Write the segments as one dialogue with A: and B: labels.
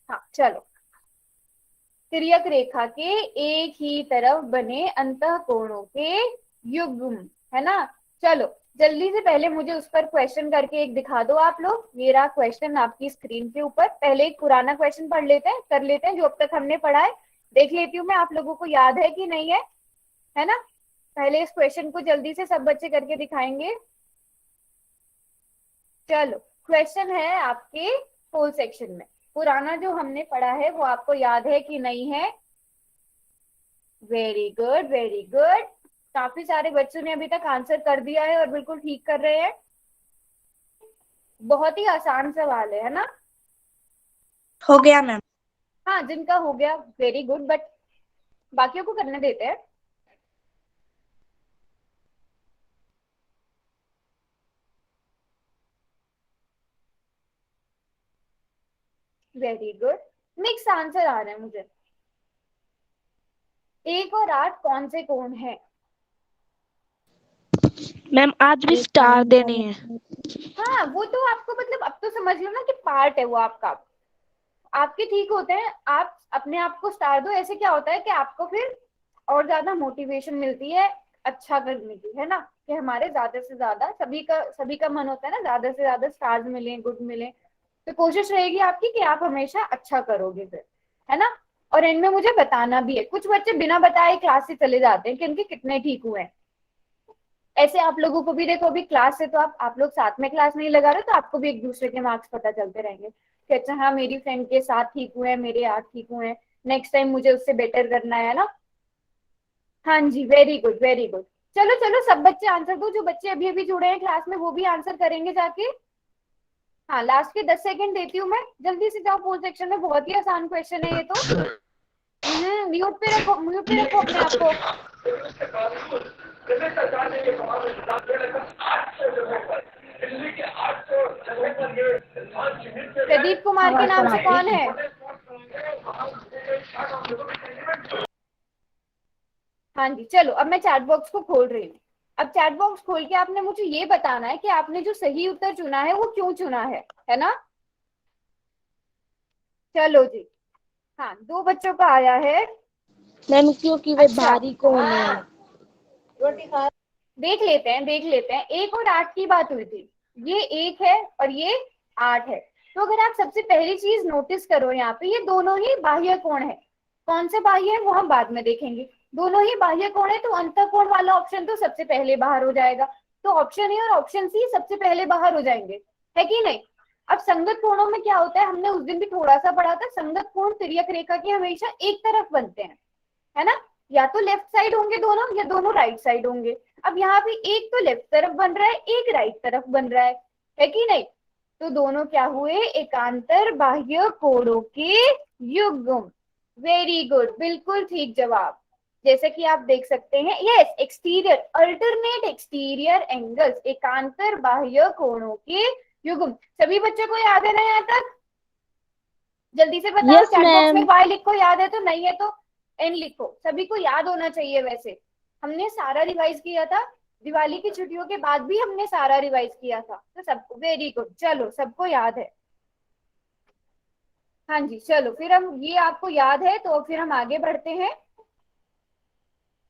A: हाँ चलो, तिर्यक रेखा के एक ही तरफ बने अंतःकोणों के युग्म, है ना। चलो जल्दी से पहले मुझे उस पर क्वेश्चन करके एक दिखा दो आप लोग। ये रहा क्वेश्चन आपकी स्क्रीन के ऊपर। पहले एक पुराना क्वेश्चन पढ़ लेते हैं, कर लेते हैं जो अब तक हमने पढ़ा है। देख लेती हूँ मैं आप लोगों को याद है कि नहीं है ना। पहले इस क्वेश्चन को जल्दी से सब बच्चे करके दिखाएंगे। चलो क्वेश्चन है आपके होल सेक्शन में। पुराना जो हमने पढ़ा है वो आपको याद है कि नहीं है? Very good very good. काफी सारे बच्चों ने अभी तक आंसर कर दिया है और बिल्कुल ठीक कर रहे हैं। बहुत ही आसान सवाल है ना।
B: हो गया मैम।
A: हाँ जिनका हो गया वेरी गुड, बट बाकियों को करने देते हैं। Very good. मिक्स आंसर आ रहे हैं मुझे। 1 और 8 कौन से कोण है?
B: मैम आज भी स्टार देने हैं।
A: हाँ वो तो आपको मतलब अब तो समझ लो ना कि पार्ट है वो आपका। आपके ठीक होते हैं, आप अपने आप को स्टार दो। ऐसे क्या होता है कि आपको फिर और ज्यादा मोटिवेशन मिलती है अच्छा करने की, है ना। कि हमारे ज्यादा से ज्यादा सभी का मन होता है ना ज्यादा से ज्यादा स्टार्स मिले, गुड मिले। तो कोशिश रहेगी आपकी कि आप हमेशा अच्छा करोगे फिर, है ना। और एंड में मुझे बताना भी है। कुछ बच्चे बिना बताए क्लास से चले जाते हैं कि उनके कितने ठीक हुए हैं। ऐसे आप लोगों को भी देखो, अभी क्लास से तो आप लोग साथ में क्लास नहीं लगा रहे, तो आपको भी एक दूसरे के मार्क्स पता चलते रहेंगे कि अच्छा हाँ मेरी फ्रेंड के 7 ठीक हुए हैं, मेरे 8 ठीक हुए हैं, नेक्स्ट टाइम मुझे उससे बेटर करना है ना। हाँ जी वेरी गुड वेरी गुड। चलो चलो सब बच्चे आंसर दो। जो बच्चे अभी अभी जुड़े हैं क्लास में वो भी आंसर करेंगे जाके। हाँ लास्ट के 10 सेकंड देती हूँ मैं, जल्दी से जाओ पोल सेक्शन में। बहुत ही आसान क्वेश्चन है ये तो। म्यूट पे रखो अपने आप को। प्रदीप कुमार के नाम से कौन है? हाँ जी चलो, अब मैं चैट बॉक्स को खोल रही हूँ। अब चैट बॉक्स खोल के आपने मुझे ये बताना है कि आपने जो सही उत्तर चुना है वो क्यों चुना है ना। चलो जी। हाँ 2 बच्चों का आया है।
B: मैम क्योंकि वे
A: अच्छा
B: भारी कौन है।
A: देख लेते हैं देख लेते हैं। 1 और 8 की बात हुई थी। ये 1 है और ये 8 है। तो अगर आप सबसे पहली चीज नोटिस करो यहाँ पे, ये दोनों ही बाह्य कोण है। कौन से बाह्य है वो हम बाद में देखेंगे। दोनों ही बाह्य कोण है तो अंतःकोण वाला ऑप्शन तो सबसे पहले बाहर हो जाएगा। तो ऑप्शन ए और ऑप्शन सी सबसे पहले बाहर हो जाएंगे, है कि नहीं। अब संगत कोणों में क्या होता है, हमने उस दिन भी थोड़ा सा पढ़ा था। संगत कोण तिर्यक रेखा के हमेशा एक तरफ बनते हैं, है ना। या तो लेफ्ट साइड होंगे दोनों, या दोनों राइट साइड होंगे। अब यहाँ पे एक तो लेफ्ट तरफ बन रहा है, एक राइट तरफ बन रहा है कि नहीं। तो दोनों क्या हुए, एकांतर बाह्य कोणों के युग्म। वेरी गुड, बिल्कुल ठीक जवाब। जैसे कि आप देख सकते हैं, yes exterior alternate exterior angles, एकांतर बाह्य कोणों के युग्म। सभी बच्चों को याद है ना यहाँ तक? जल्दी से बताओ
B: यस
A: चैट बॉक्स में।
B: मैम।
A: वाई लिखो याद है तो, नहीं है तो एन लिखो। सभी को याद होना चाहिए। वैसे हमने सारा रिवाइज किया था, दिवाली की छुट्टियों के बाद भी हमने सारा रिवाइज किया था। तो सबको वेरी गुड, चलो सबको याद है। हाँ जी चलो, फिर हम ये आपको याद है तो फिर हम आगे बढ़ते हैं।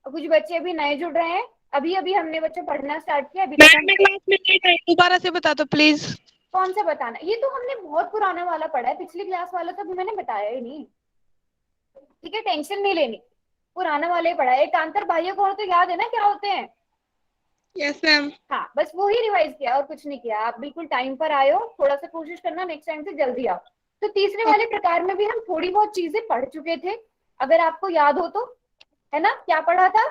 A: कुछ बच्चे अभी नए जुड़ रहे हैं। अभी अभी हमने बच्चे पढ़ना स्टार्ट किया, अभी तक
C: मैम
A: हम
C: मैं क्लास में नहीं आई, दोबारा से बता दो प्लीज।
A: कौन सा बताना? ये तो हमने बहुत पुराना वाला पढ़ा है, पिछली क्लास वाला तो अभी मैंने बताया ही नहीं। ठीक है टेंशन नहीं लेनी, पुराना वाले पढ़ा है। एकांतर बाह्य कोण तो याद है ना क्या होते हैं?
C: Yes ma'am.
A: हाँ बस वो ही रिवाइज किया और कुछ नहीं किया। आप बिल्कुल टाइम पर आए हो, थोड़ा सा कोशिश करना नेक्स्ट टाइम से जल्दी आओ। तो तीसरे वाले प्रकार में भी हम थोड़ी बहुत चीजें पढ़ चुके थे, अगर आपको याद हो तो, है ना। क्या पढ़ा था?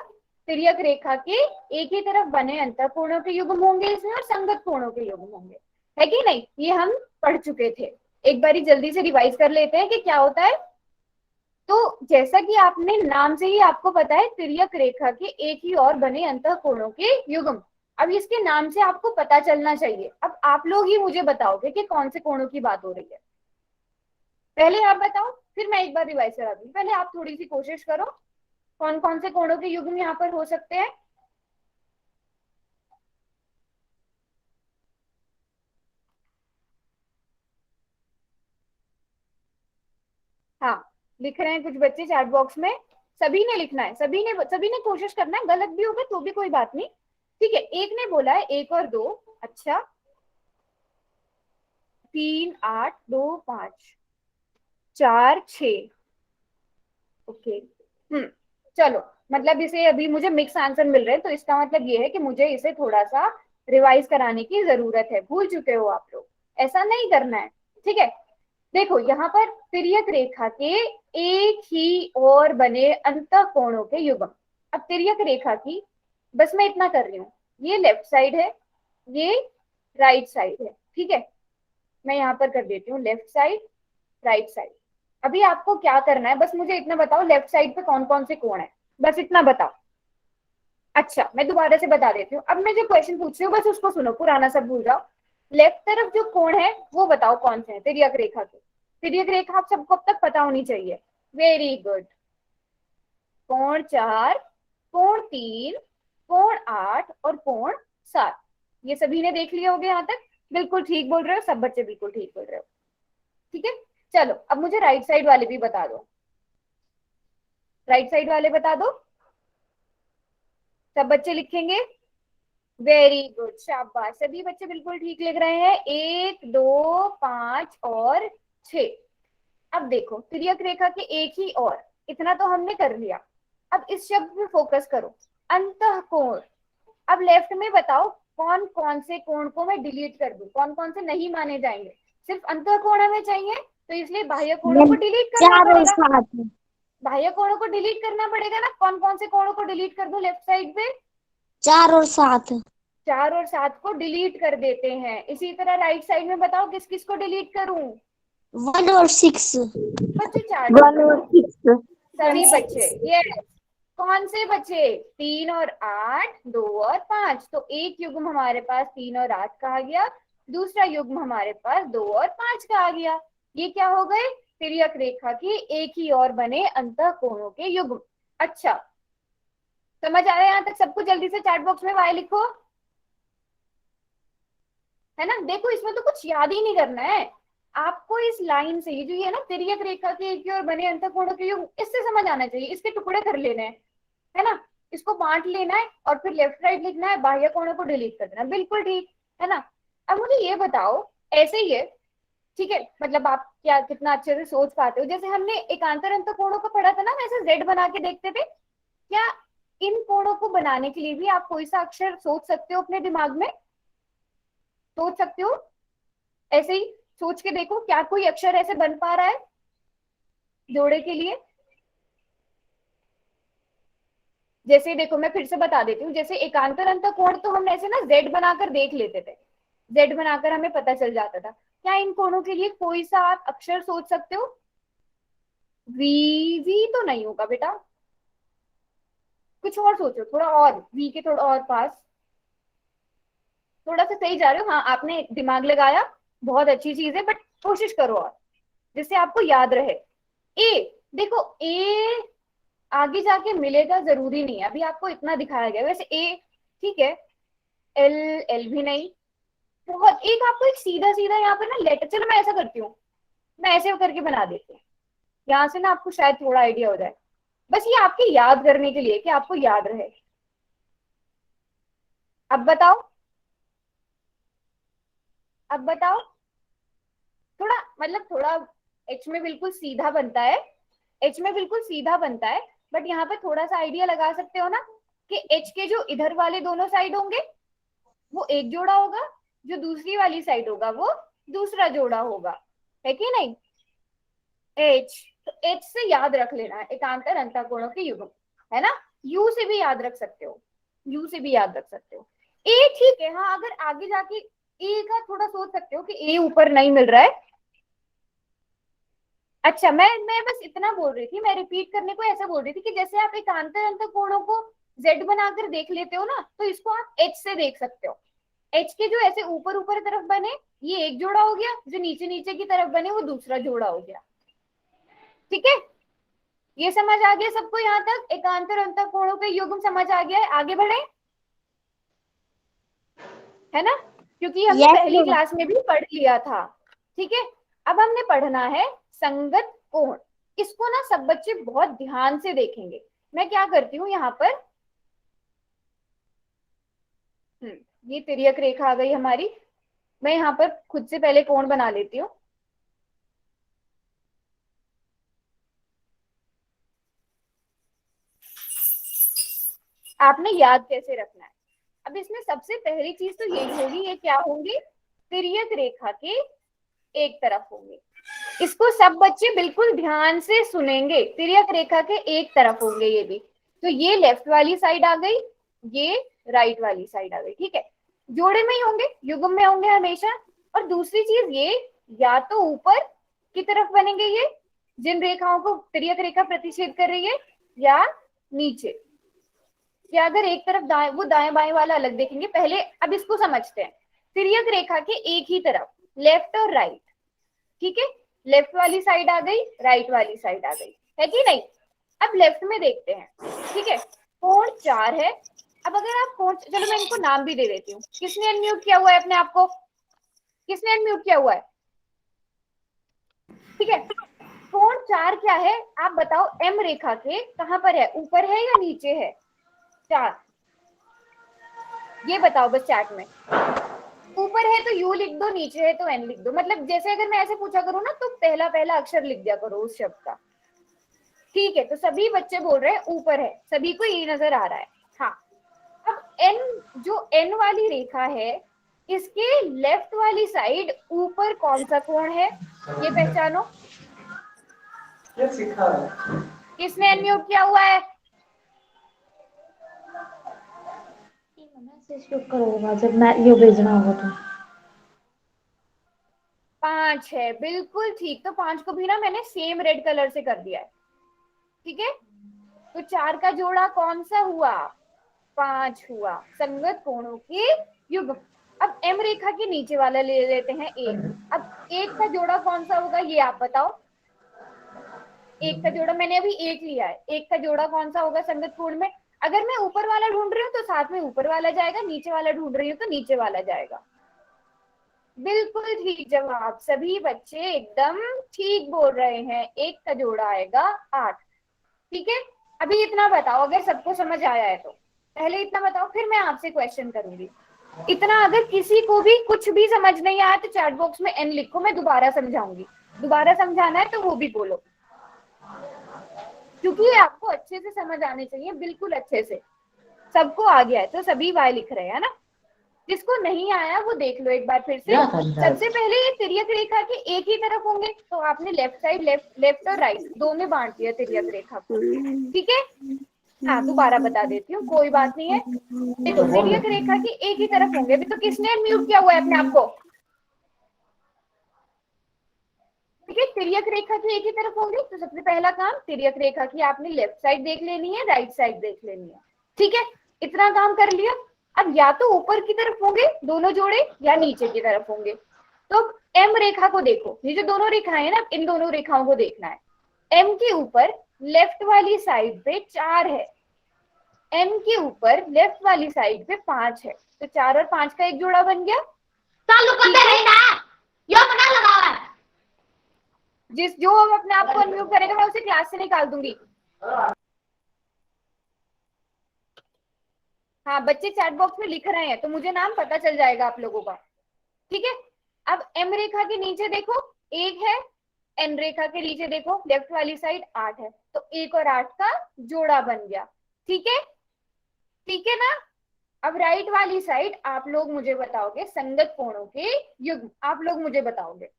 A: तिर्यक रेखा के एक ही तरफ बने अंतःकोणों के युग्म होंगे इसमें, और संगत कोणों के युग्म होंगे, है कि नहीं। ये हम पढ़ चुके थे। एक बारी जल्दी से रिवाइज कर लेते हैं कि क्या होता है। तो जैसा कि आपने नाम से ही आपको पता है, तिर्यक रेखा के एक ही और बने अंतःकोणों के युग्म। अब इसके नाम से आपको पता चलना चाहिए। अब आप लोग ही मुझे बताओगे कि कौन से कोणों की बात हो रही है। पहले आप बताओ, फिर मैं एक बार रिवाइज करा दूंगी। पहले आप थोड़ी सी कोशिश करो, कौन कौन से कोणों के युग्म यहाँ पर हो सकते हैं। लिख रहे हैं कुछ बच्चे चैट बॉक्स में, सभी ने लिखना है, सभी ने कोशिश करना है, गलत भी होगा तो भी कोई बात नहीं, ठीक है। एक ने बोला है 1 और 2, अच्छा 3 8 2 5 4 6, ओके। चलो, मतलब इसे अभी मुझे मिक्स आंसर मिल रहे हैं, तो इसका मतलब ये है कि मुझे इसे थोड़ा सा रिवाइज कराने की जरूरत है, भूल चुके हो आप लोग, ऐसा नहीं करना है, ठीक है। देखो यहाँ पर तिर्यक रेखा के एक ही और बने अंतःकोणों के युग्म। अब तिर्यक रेखा की बस मैं इतना कर रही हूँ, ये लेफ्ट साइड है, ये राइट साइड है, ठीक है। मैं यहाँ पर कर देती हूँ लेफ्ट साइड राइट साइड। अभी आपको क्या करना है, बस मुझे इतना बताओ लेफ्ट साइड पे कौन कौन से कोण है, बस इतना बताओ। अच्छा मैं दोबारा से बता देती हूँ, अब मैं जो क्वेश्चन पूछ रही हूँ बस उसको सुनो, पुराना सब भूल जाओ। लेफ्ट तरफ जो कोण है वो बताओ कौन से हैं तिर्यक रेखा के। तिर्यक रेखा आप सबको अब तक पता होनी चाहिए, वेरी गुड। कोण 4, कोण 3, कोण 8 और कोण 7, ये सभी ने देख लिया होगा यहाँ तक, बिल्कुल ठीक बोल रहे हो सब बच्चे, बिल्कुल ठीक बोल रहे हो, ठीक है। चलो अब मुझे राइट साइड वाले भी बता दो, राइट साइड वाले बता दो, सब बच्चे लिखेंगे, वेरी गुड, शाबाश, सभी बच्चे बिल्कुल ठीक लिख रहे हैं, 1 2 5 और 6। अब देखो तिर्यक रेखा के एक ही और, इतना तो हमने कर लिया, अब इस शब्द पे फोकस करो, अंतःकोण। अब लेफ्ट में बताओ कौन कौन से कोण को मैं डिलीट कर दूं, कौन कौन से नहीं माने जाएंगे, सिर्फ अंतःकोण हमें चाहिए, तो इसलिए बाह्य कोणों को डिलीट करना
B: 4 और
A: पड़ेगा,
B: 7।
A: बाह्य कोणों को डिलीट करना पड़ेगा ना। कौन कौन से कोणों को डिलीट कर दूं लेफ्ट साइड पे,
B: 4 और 7।
A: 4 और 7 को डिलीट कर देते हैं। इसी तरह राइट साइड में बताओ किस किस को डिलीट करूं,
B: 1 और 6।
A: बच्चे 4
B: 1 और 6।
A: सभी बच्चे, यस। कौन से बच्चे, 3 और 8, 2 और 5, तो एक युग्म हमारे पास 3 और 8 का आ गया, दूसरा युग्म हमारे पास 2 और 5 का आ गया। ये क्या हो गए, तिर्यक रेखा की एक ही और बने अंतःकोणों के युग्म। अच्छा समझ आ रहा है यहाँ तक सबको, जल्दी से चैट बॉक्स में वाई लिखो, है ना। देखो इसमें तो कुछ याद ही नहीं करना है आपको, इस लाइन से, ये जो ये ना तिर्यक रेखा के एक ही और बने अंतःकोणों के युग्म, इससे समझ आना चाहिए, इसके टुकड़े कर लेने हैं, है ना, इसको बांट लेना है और फिर लेफ्ट राइट लिखना है, बाह्य कोणों को डिलीट कर देना, बिल्कुल ठीक है ना। अब मुझे ये बताओ, ऐसे ही है, ठीक है, मतलब आप क्या कितना अच्छे से सोच पाते हो, जैसे हमने एकांतर अंतःकोणों को पढ़ा था ना, वैसे जेड बना के देखते थे क्या, इन कोणों को बनाने के लिए भी आप कोई सा अक्षर सोच सकते हो अपने दिमाग में, सोच सकते हो, ऐसे ही सोच के देखो क्या कोई अक्षर ऐसे बन पा रहा है जोड़े के लिए। जैसे देखो मैं फिर से बता देती हूँ, जैसे एकांतर अंतःकोण तो हम ऐसे ना जेड बनाकर देख लेते थे, जेड बनाकर हमें पता चल जाता था, क्या इन कोणों के लिए कोई सा आप अक्षर सोच सकते हो, वी, वी तो नहीं होगा बेटा, कुछ और सोचो, थोड़ा और, वी के थोड़ा और पास, थोड़ा सा सही जा रहे हो, हाँ आपने दिमाग लगाया, बहुत अच्छी चीज है, बट कोशिश करो और जिससे आपको याद रहे। ए, देखो ए आगे जाके मिलेगा जरूरी नहीं है, अभी आपको इतना दिखाया गया, वैसे ए ठीक है, एल, एल भी नहीं, बहुत एक आपको एक सीधा सीधा यहाँ पे ना लेटर, चलो मैं ऐसा करती हूँ, मैं ऐसे करके बना देती हूँ, यहाँ से ना आपको शायद थोड़ा आइडिया हो जाए, बस ये आपके याद करने के लिए कि आपको याद रहे। अब बताओ, अब बताओ, थोड़ा मतलब थोड़ा एच में बिल्कुल सीधा बनता है, एच में बिल्कुल सीधा बनता है, बट यहाँ पे थोड़ा सा आइडिया लगा सकते हो ना कि एच के जो इधर वाले दोनों साइड होंगे वो एक जोड़ा होगा, जो दूसरी वाली साइड होगा वो दूसरा जोड़ा होगा, है कि नहीं। एच, तो एच से याद रख लेना है एकांतर अंतःकोणों के युग्म, है ना। यू से भी याद रख सकते हो, यू से भी याद रख सकते हो। ए ठीक है, हाँ अगर आगे जाके ए का थोड़ा सोच सकते हो कि ए ऊपर नहीं मिल रहा है। अच्छा मैं बस इतना बोल रही थी, मैं रिपीट करने को ऐसा बोल रही थी कि जैसे आप एकांतर अंतःकोणों को जेड बनाकर देख लेते हो ना, तो इसको आप एच से देख सकते हो, एच के जो ऐसे ऊपर ऊपर तरफ बने ये एक जोड़ा हो गया, जो नीचे नीचे की तरफ बने वो दूसरा जोड़ा हो गया, ठीक है। ये समझ आ गया सबको, यहाँ तक एकांतर अंतःकोणों के युग्म समझ आ गया है, आगे बढ़े, है ना, क्योंकि हमने पहली क्लास में भी पढ़ लिया था, ठीक है। अब हमने पढ़ना है संगत कोण, इसको ना सब बच्चे बहुत ध्यान से देखेंगे। मैं क्या करती हूँ यहाँ पर, ये तिर्यक रेखा आ गई हमारी। मैं यहाँ पर खुद से पहले कोण बना लेती हूँ। आपने याद कैसे रखना है? अब इसमें सबसे पहली चीज तो यही होगी, ये क्या होंगी, तिर्यक रेखा के एक तरफ होंगे। इसको सब बच्चे बिल्कुल ध्यान से सुनेंगे। तिर्यक रेखा के एक तरफ होंगे ये भी। तो ये लेफ्ट वाली साइड आ गई, ये राइट वाली साइड आ गई। ठीक है, जोड़े में ही होंगे, युग्म में होंगे हमेशा। और दूसरी चीज ये, या तो ऊपर की तरफ बनेंगे ये, जिन रेखाओं को तिर्यक रेखा प्रतिच्छेद कर रही है, या नीचे, या अगर एक तरफ दाएं, वो दाएं बाएं वाला अलग देखेंगे पहले। अब इसको समझते हैं। तिर्यक रेखा के एक ही तरफ, लेफ्ट और राइट। ठीक है, लेफ्ट वाली साइड आ गई, राइट वाली साइड आ गई, है कि नहीं? अब लेफ्ट में देखते हैं। ठीक है, कोण 4 है। अब अगर आप कोण, चलो मैं इनको नाम भी दे देती हूँ। किसने अनम्यूट किया हुआ है अपने आप को? किसने अनम्यूट किया हुआ है? ठीक है, कोण 4 क्या है आप बताओ? एम रेखा के कहां पर है, ऊपर है या नीचे है 4? ये बताओ बस चैट में। ऊपर है तो यू लिख दो, नीचे है तो एन लिख दो। मतलब जैसे अगर मैं ऐसे पूछा करूँ ना, तो पहला पहला अक्षर लिख दिया करो उस शब्द का। ठीक है, तो सभी बच्चे बोल रहे हैं ऊपर है, सभी को ये नजर आ रहा है। हाँ, अब एन, जो एन वाली रेखा है, इसके लेफ्ट वाली साइड ऊपर कौन सा कोण है, ये पहचानो। किसने अनम्यूट किया हुआ है?
B: मैसेज क्यों करोगा जब मैं ये भेजना होगा तो?
A: 5 है, बिल्कुल ठीक। तो 5 को भी ना मैंने सेम रेड कलर से कर दिया है। ठीक है, तो 4 का जोड़ा कौन सा हुआ? 5 हुआ, संगत कोणों के युग्म। अब एम रेखा के नीचे वाला ले लेते हैं 1। अब 1 का जोड़ा कौन सा होगा, ये आप बताओ। 1 का जोड़ा मैंने अभी 1 लिया है, 1 का जोड़ा कौन सा होगा संगत कोण में? अगर मैं ऊपर वाला ढूंढ रही हूँ तो साथ में ऊपर वाला जाएगा, नीचे वाला ढूंढ रही हूँ तो नीचे वाला जाएगा। बिल्कुल ठीक जवाब, सभी बच्चे एकदम ठीक बोल रहे हैं। 1 का जोड़ा आएगा 8। ठीक है, अभी इतना बताओ, अगर सबको समझ आया है तो पहले इतना बताओ, फिर मैं आपसे क्वेश्चन करूंगी। इतना अगर किसी को भी कुछ भी समझ नहीं आया तो चैट बॉक्स में एन लिखो, मैं दोबारा समझाऊंगी। दोबारा समझाना है तो वो भी बोलो, क्योंकि ये आपको अच्छे से समझ आने चाहिए, बिल्कुल अच्छे से। सबको आ गया है तो सभी वाई लिख रहे हैं ना। जिसको नहीं आया वो देख लो एक बार फिर से। सबसे पहले ये तिर्यक रेखा के एक ही तरफ होंगे, तो आपने लेफ्ट साइड, लेफ्ट और राइट दो में बांट दिया तिर्यक रेखा को। ठीक है, हाँ दोबारा बता देती हूँ, कोई बात नहीं है। देखो, तिर्यक रेखा की एक ही तरफ होंगे। अभी तो किसने म्यूट किया हुआ है अपने आप को? ठीक है, तिर्यक रेखा की एक ही तरफ होंगे, तो सबसे पहला काम तिर्यक रेखा की आपने लेफ्ट साइड देख लेनी है, राइट साइड देख लेनी है। ठीक है, इतना काम कर लिया। अब या तो ऊपर की तरफ होंगे दोनों जोड़े, या नीचे की तरफ होंगे। तो एम रेखा को देखो, ये जो दोनों रेखाएं हैं ना, इन दोनों रेखाओं को देखना है। एम के ऊपर लेफ्ट वाली साइड पे 4 है, एम के ऊपर लेफ्ट वाली साइड पे 5 है। तो 4 और 5 का एक जोड़ा बन गया। जो अपने आप को अनम्यूट करेगा मैं उसे क्लास से निकाल दूंगी। हाँ, बच्चे चैट बॉक्स में लिख रहे हैं तो मुझे नाम पता चल जाएगा आप लोगों का। ठीक है, अब एम रेखा के नीचे देखो 1 है, एन रेखा के नीचे देखो लेफ्ट वाली साइड 8 है, तो 1 और 8 का जोड़ा बन गया। ठीक है, ठीक है ना? अब राइट वाली साइड आप लोग मुझे बताओगे संगत कोणों के युग्म, आप लोग मुझे बताओगे।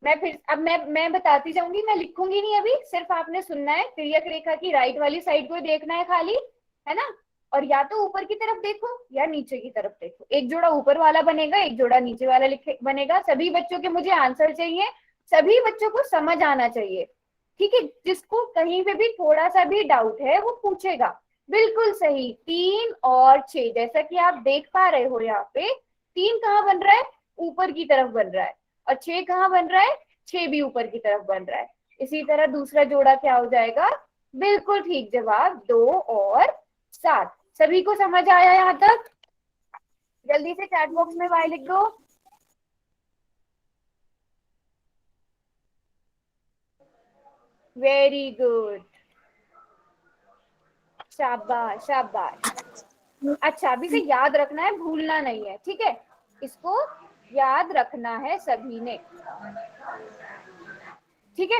A: मैं फिर अब मैं बताती जाऊंगी, मैं लिखूंगी नहीं अभी, सिर्फ आपने सुनना है। तिर्यक रेखा की राइट वाली साइड को देखना है खाली, है ना? और या तो ऊपर की तरफ देखो या नीचे की तरफ देखो। एक जोड़ा ऊपर वाला बनेगा, एक जोड़ा नीचे वाला बनेगा। सभी बच्चों के मुझे आंसर चाहिए, सभी बच्चों को समझ आना चाहिए। ठीक है, जिसको कहीं पे भी थोड़ा सा भी डाउट है वो पूछेगा। बिल्कुल सही, 3 और 6, जैसा कि आप देख पा रहे हो यहाँ पे 3 कहाँ बन रहा है, ऊपर की तरफ बन रहा है, और 6 कहाँ बन रहा है, 6 भी ऊपर की तरफ बन रहा है। इसी तरह दूसरा जोड़ा क्या हो जाएगा? बिल्कुल ठीक जवाब, 2 और 7। सभी को समझ आया यहाँ तक? जल्दी से चैट बॉक्स में वाई लिख दो। वेरी गुड, शाबाश शाबाश। अच्छा, अभी से याद रखना है, भूलना नहीं है, ठीक है? इसको याद रखना है सभी ने, ठीक है?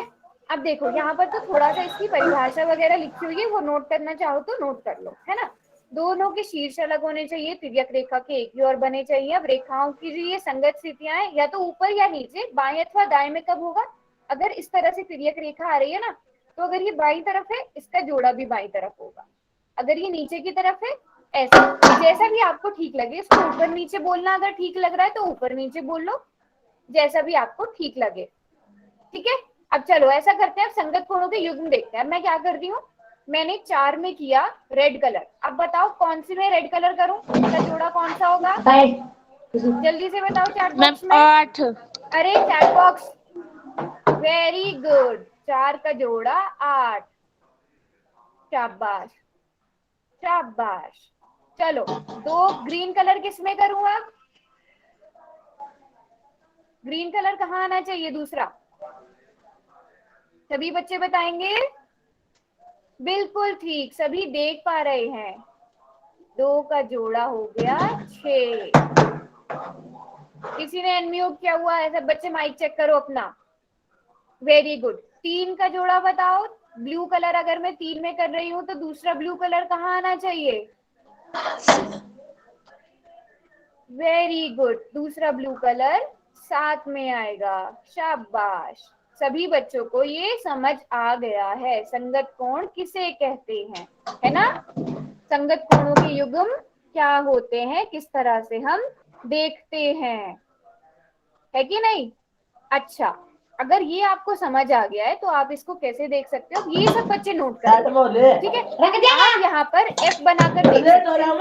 A: अब देखो यहाँ पर तो थोड़ा सा इसकी परिभाषा वगैरह लिखी हुई है, वो नोट करना चाहो तो नोट कर लो, है ना? दोनों के शीर्ष अलग होने चाहिए, तिर्यक रेखा के एक ही ओर बने चाहिए। अब रेखाओं की जो ये संगत स्थितियां हैं, या तो ऊपर या नीचे, बाएं अथवा दाएं में कब होगा? अगर इस तरह से तिर्यक रेखा आ रही है ना, तो अगर ये बाईं तरफ है, इसका जोड़ा भी बाईं तरफ होगा। अगर ये नीचे की तरफ है, ऐसे, जैसा भी आपको ठीक लगे। इसको ऊपर नीचे बोलना अगर ठीक लग रहा है तो ऊपर नीचे बोल लो, जैसा भी आपको ठीक लगे, ठीक है? अब चलो ऐसा करते हैं, अब संगत कोणों के युग्म देखते हैं। अब मैं क्या करती हूँ, मैंने 4 में किया रेड कलर। अब बताओ कौन सी में रेड कलर करूं, इसका जोड़ा कौन सा होगा? जल्दी से बताओ चैट
C: मैम
A: बॉक्स में।
C: 8।
A: अरे चैट बॉक्स, वेरी गुड, 4 का जोड़ा 8, शाबाश शाबाश। चलो 2 ग्रीन कलर किस में करूं? अब ग्रीन कलर कहाँ आना चाहिए दूसरा? सभी बच्चे बताएंगे? बिल्कुल ठीक, सभी देख पा रहे हैं। 2 का जोड़ा हो गया 6। किसी ने अनम्यूट किया हुआ है? सब बच्चे माइक चेक करो अपना। Very good. 3 का जोड़ा बताओ। ब्लू कलर अगर मैं 3 में कर रही हूँ तो दूसरा ब्लू कलर कहाँ आना चाहिए? वेरी गुड, दूसरा ब्लू कलर 7 में आएगा, शाबाश। सभी बच्चों को ये समझ आ गया है संगत कोण किसे कहते हैं, है ना? संगत कोणों के युग्म क्या होते हैं, किस तरह से हम देखते हैं, है कि नहीं? अच्छा, अगर ये आपको समझ आ गया है तो आप इसको कैसे देख सकते हो, ये सब बच्चे नोट करेंगे, ठीक है? आप यहाँ पर F बनाकर देख सकते हो।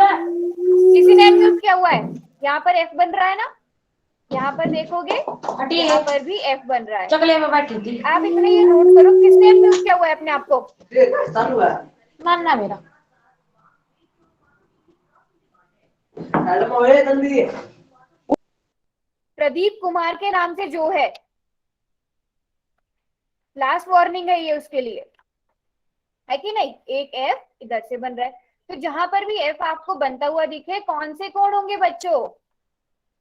A: किसी ने अनम्यूट किया हुआ है? यहाँ पर F बन रहा है ना, यहाँ पर देखोगे, यहाँ पर भी F बन रहा है।
B: चकले में बैठी थी
A: आप इतने ये नोट करो, किसने अनम्यूट किया हुआ है अपने आप को?
B: मानना मेरा
A: प्रदीप कुमार के नाम से जो है, लास्ट वार्निंग है ये उसके लिए, है कि नहीं? एक F इधर से बन रहा है, तो जहां पर भी F आपको बनता हुआ दिखे, कौन से कोण होंगे बच्चों?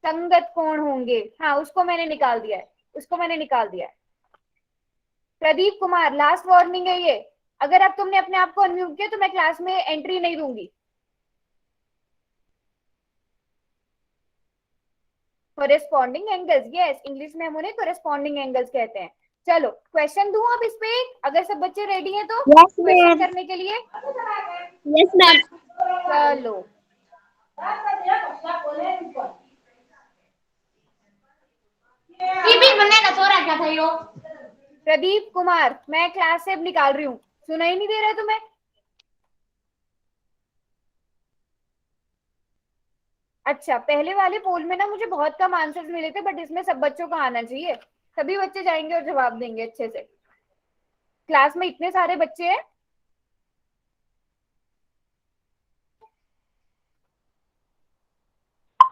A: संगत कोण होंगे। हाँ, उसको मैंने निकाल दिया है, उसको मैंने निकाल दिया है। प्रदीप कुमार, लास्ट वार्निंग है ये। अगर अब तुमने अपने आप को अनम्यूट किया तो मैं क्लास में एंट्री नहीं दूंगी। कोरेस्पॉन्डिंग एंगल्स, यस, इंग्लिश में हम उन्हें कोरेस्पॉन्डिंग एंगल्स कहते हैं। चलो क्वेश्चन दूं अब इस पे, अगर सब बच्चे रेडी हैं तो
C: यस
A: क्वेश्चन
C: मैम।
A: करने के लिए।
C: Yes ma'am.
A: चलो
B: टीवी बनने का सोरा क्या था यो
A: प्रदीप कुमार, मैं क्लास से अब निकाल रही हूँ, सुना ही नहीं दे रहा तुम्हें? अच्छा, पहले वाले पोल में ना मुझे बहुत कम आंसर्स मिले थे, बट इसमें सब बच्चों का आना चाहिए। सभी बच्चे जाएंगे और जवाब देंगे अच्छे से। क्लास में इतने सारे बच्चे हैं।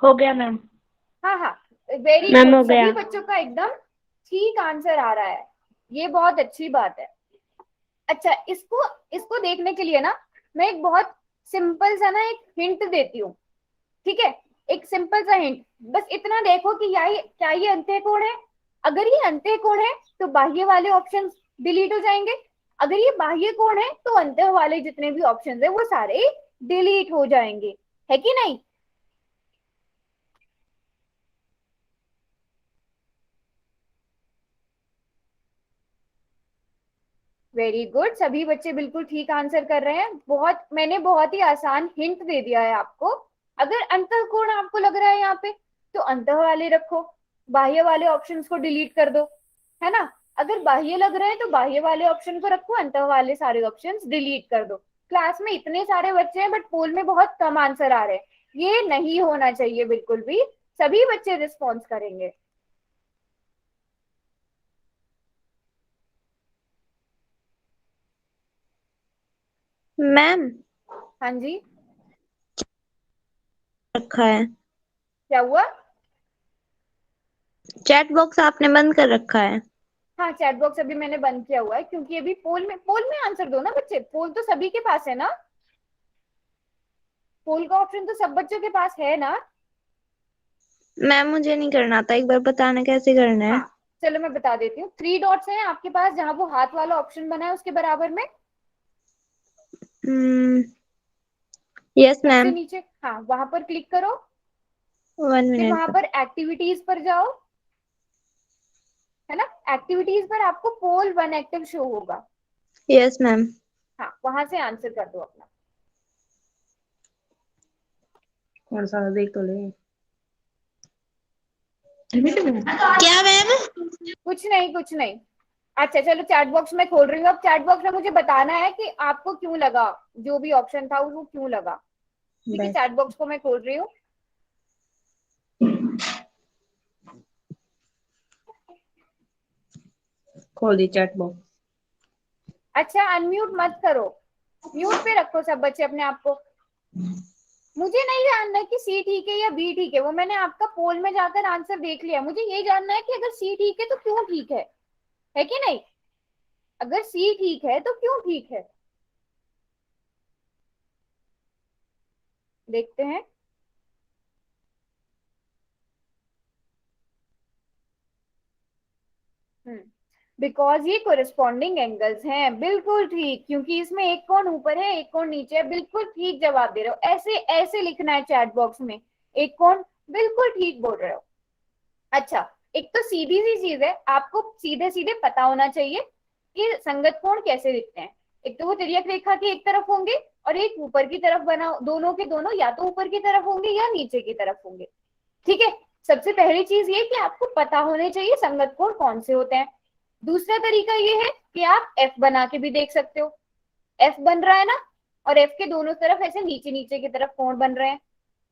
C: हो गया मैम।
A: हाँ हाँ, वेरी
C: मैम
A: गुड,
C: हो
A: सभी
C: गया।
A: बच्चों का एकदम ठीक आंसर आ रहा है, ये बहुत अच्छी बात है। अच्छा, इसको इसको देखने के लिए ना मैं एक बहुत सिंपल सा ना एक हिंट देती हूँ, ठीक है? एक सिंपल सा हिंट, बस इतना देखो कि क्या ये अंत्य कोण है? अगर ये अंत्य कोण है तो बाह्य वाले ऑप्शंस डिलीट हो जाएंगे। अगर ये बाह्य कोण है तो अंत्य वाले जितने भी ऑप्शंस है वो सारे डिलीट हो जाएंगे, है कि नहीं? वेरी गुड, सभी बच्चे बिल्कुल ठीक आंसर कर रहे हैं। मैंने बहुत ही आसान हिंट दे दिया है आपको। अगर अंतःकोण आपको लग रहा है यहाँ पे, तो अंतः वाले रखो, बाह्य वाले ऑप्शंस को डिलीट कर दो, है ना? अगर बाह्य लग रहे हैं तो बाह्य वाले ऑप्शन को रखो, अंतः वाले सारे ऑप्शंस डिलीट कर दो। क्लास में इतने सारे बच्चे हैं बट पोल में बहुत कम आंसर आ रहे हैं, ये नहीं होना चाहिए बिल्कुल भी। सभी बच्चे रिस्पॉन्स करेंगे।
C: मैम
A: हाँ जी,
C: रखा है।
A: क्या हुआ?
C: चैट बॉक्स आपने बंद कर रखा है।
A: हाँ, चैट बॉक्स अभी मैंने बंद किया हुआ है क्योंकि अभी पोल में आंसर दो ना बच्चे, पोल तो सभी के पास है ना, पोल का ऑप्शन तो सब बच्चों के पास है ना।
C: मैम मुझे नहीं करना था, एक बार बताना कैसे करना है।
A: हाँ चलो मैं बता देती हूँ, 3 डॉट्स हैं आपके पास जहां वो हाथ वाला ऑप्शन बना है उसके बराबर में।
C: यस
A: सबसे
C: मैम।
A: नीचे, हाँ वहां पर क्लिक करो,
C: 1
A: फिर वहां
C: मिनट।
A: पर एक्टिविटीज पर जाओ, है ना। एक्टिविटीज पर आपको पोल 1 एक्टिव शो होगा।
C: Yes ma'am.
A: हाँ वहां से आंसर कर दो अपना।
C: कौन सा देख तो ले। क्या मैम?
A: कुछ नहीं। अच्छा चलो चैट बॉक्स में खोल रही हूँ, अब चैट बॉक्स में मुझे बताना है कि आपको क्यों लगा, जो भी ऑप्शन था वो क्यों लगा। ठीक है, चैट बॉक्स को मैं खोल रही हूँ।
C: खोल दी चैट बॉक्स।
A: अच्छा अनम्यूट मत करो, म्यूट पे रखो सब बच्चे अपने आप को। मुझे नहीं जानना है कि सी ठीक है या बी ठीक है, वो मैंने आपका पोल में जाकर आंसर देख लिया। मुझे ये जानना है कि अगर सी ठीक है तो क्यों ठीक है कि नहीं। अगर सी ठीक है तो क्यों ठीक है, देखते हैं। बिकॉज ये कोरिस्पॉन्डिंग एंगल्स हैं, बिल्कुल ठीक, क्योंकि इसमें एक कोण ऊपर है एक कोण नीचे है। बिल्कुल ठीक जवाब दे रहे हो, ऐसे ऐसे लिखना है चैट बॉक्स में, एक कोण, बिल्कुल ठीक बोल रहे हो। अच्छा, एक तो सीधी सी चीज है, आपको सीधे सीधे पता होना चाहिए कि संगत कोण कैसे दिखते हैं। एक तो वो तिर्यक रेखा की एक तरफ होंगे और एक ऊपर की तरफ बना, दोनों के दोनों या तो ऊपर की तरफ होंगे या नीचे की तरफ होंगे। ठीक है, सबसे पहली चीज ये कि आपको पता होने चाहिए संगत कोण कौन से होते हैं। दूसरा तरीका ये है कि आप एफ बना के भी देख सकते हो, एफ बन रहा है ना, और एफ के दोनों तरफ ऐसे नीचे नीचे की तरफ कोण बन रहे हैं,